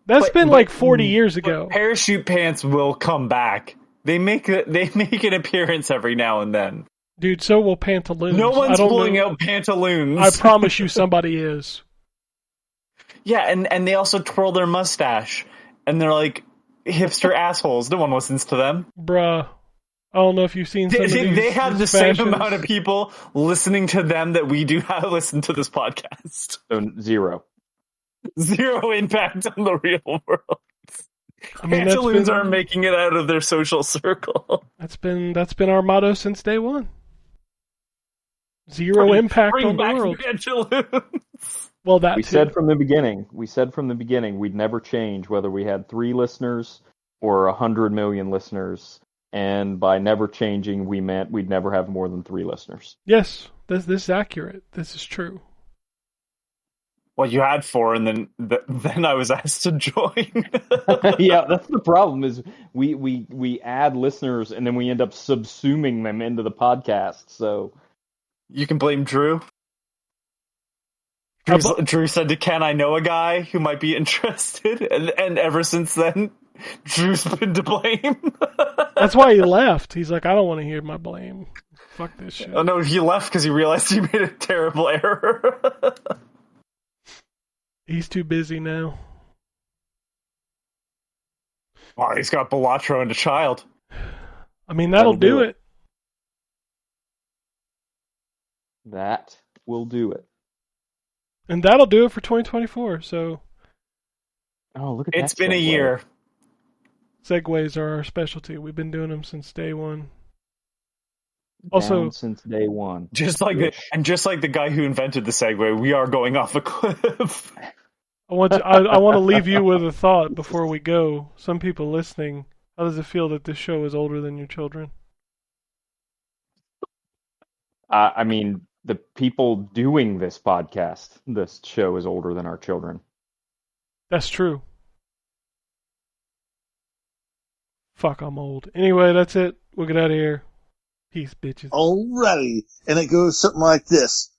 that's been like 40 years ago. Parachute pants will come back. They make an appearance every now and then. Dude, so will pantaloons. No one's pulling out pantaloons. I promise you somebody is. Yeah, and they also twirl their mustache. And they're like hipster assholes. No one listens to them. Bruh. I don't know if you've seen some of these. They have the fashions. same amount of people listening to them that we do have listen to this podcast. So zero impact on the real world. I mean, pantaloons aren't making it out of their social circle. That's been our motto since day one. Zero impact on the world. Pantaloons. Well, that we too. said from the beginning we'd never change whether we had 3 listeners or 100 million listeners, and by never changing we meant we'd never have more than 3 listeners. Yes, this is accurate. This is true. Well, you had 4, and then I was asked to join. Yeah, that's the problem. Is we add listeners and then we end up subsuming them into the podcast. So you can blame Drew. Drew said to Ken, "I know a guy who might be interested," and ever since then, Drew's been to blame. That's why he left. He's like, I don't want to hear my blame. Fuck this shit. Oh no, he left because he realized he made a terrible error. He's too busy now. Well, he's got Belatro and a child. I mean, that'll do it. That will do it. And that'll do it for 2024. So. Oh, look at that. It's been a year. Segways are our specialty. We've been doing them since day one. Also, since day one. Just like the guy who invented the Segway, we are going off a cliff. I want to leave you with a thought before we go. Some people listening, how does it feel that this show is older than your children? I mean, the people doing this podcast, this show is older than our children. That's true. Fuck, I'm old. Anyway, that's it. We'll get out of here. Peace, bitches. Alrighty. And it goes something like this.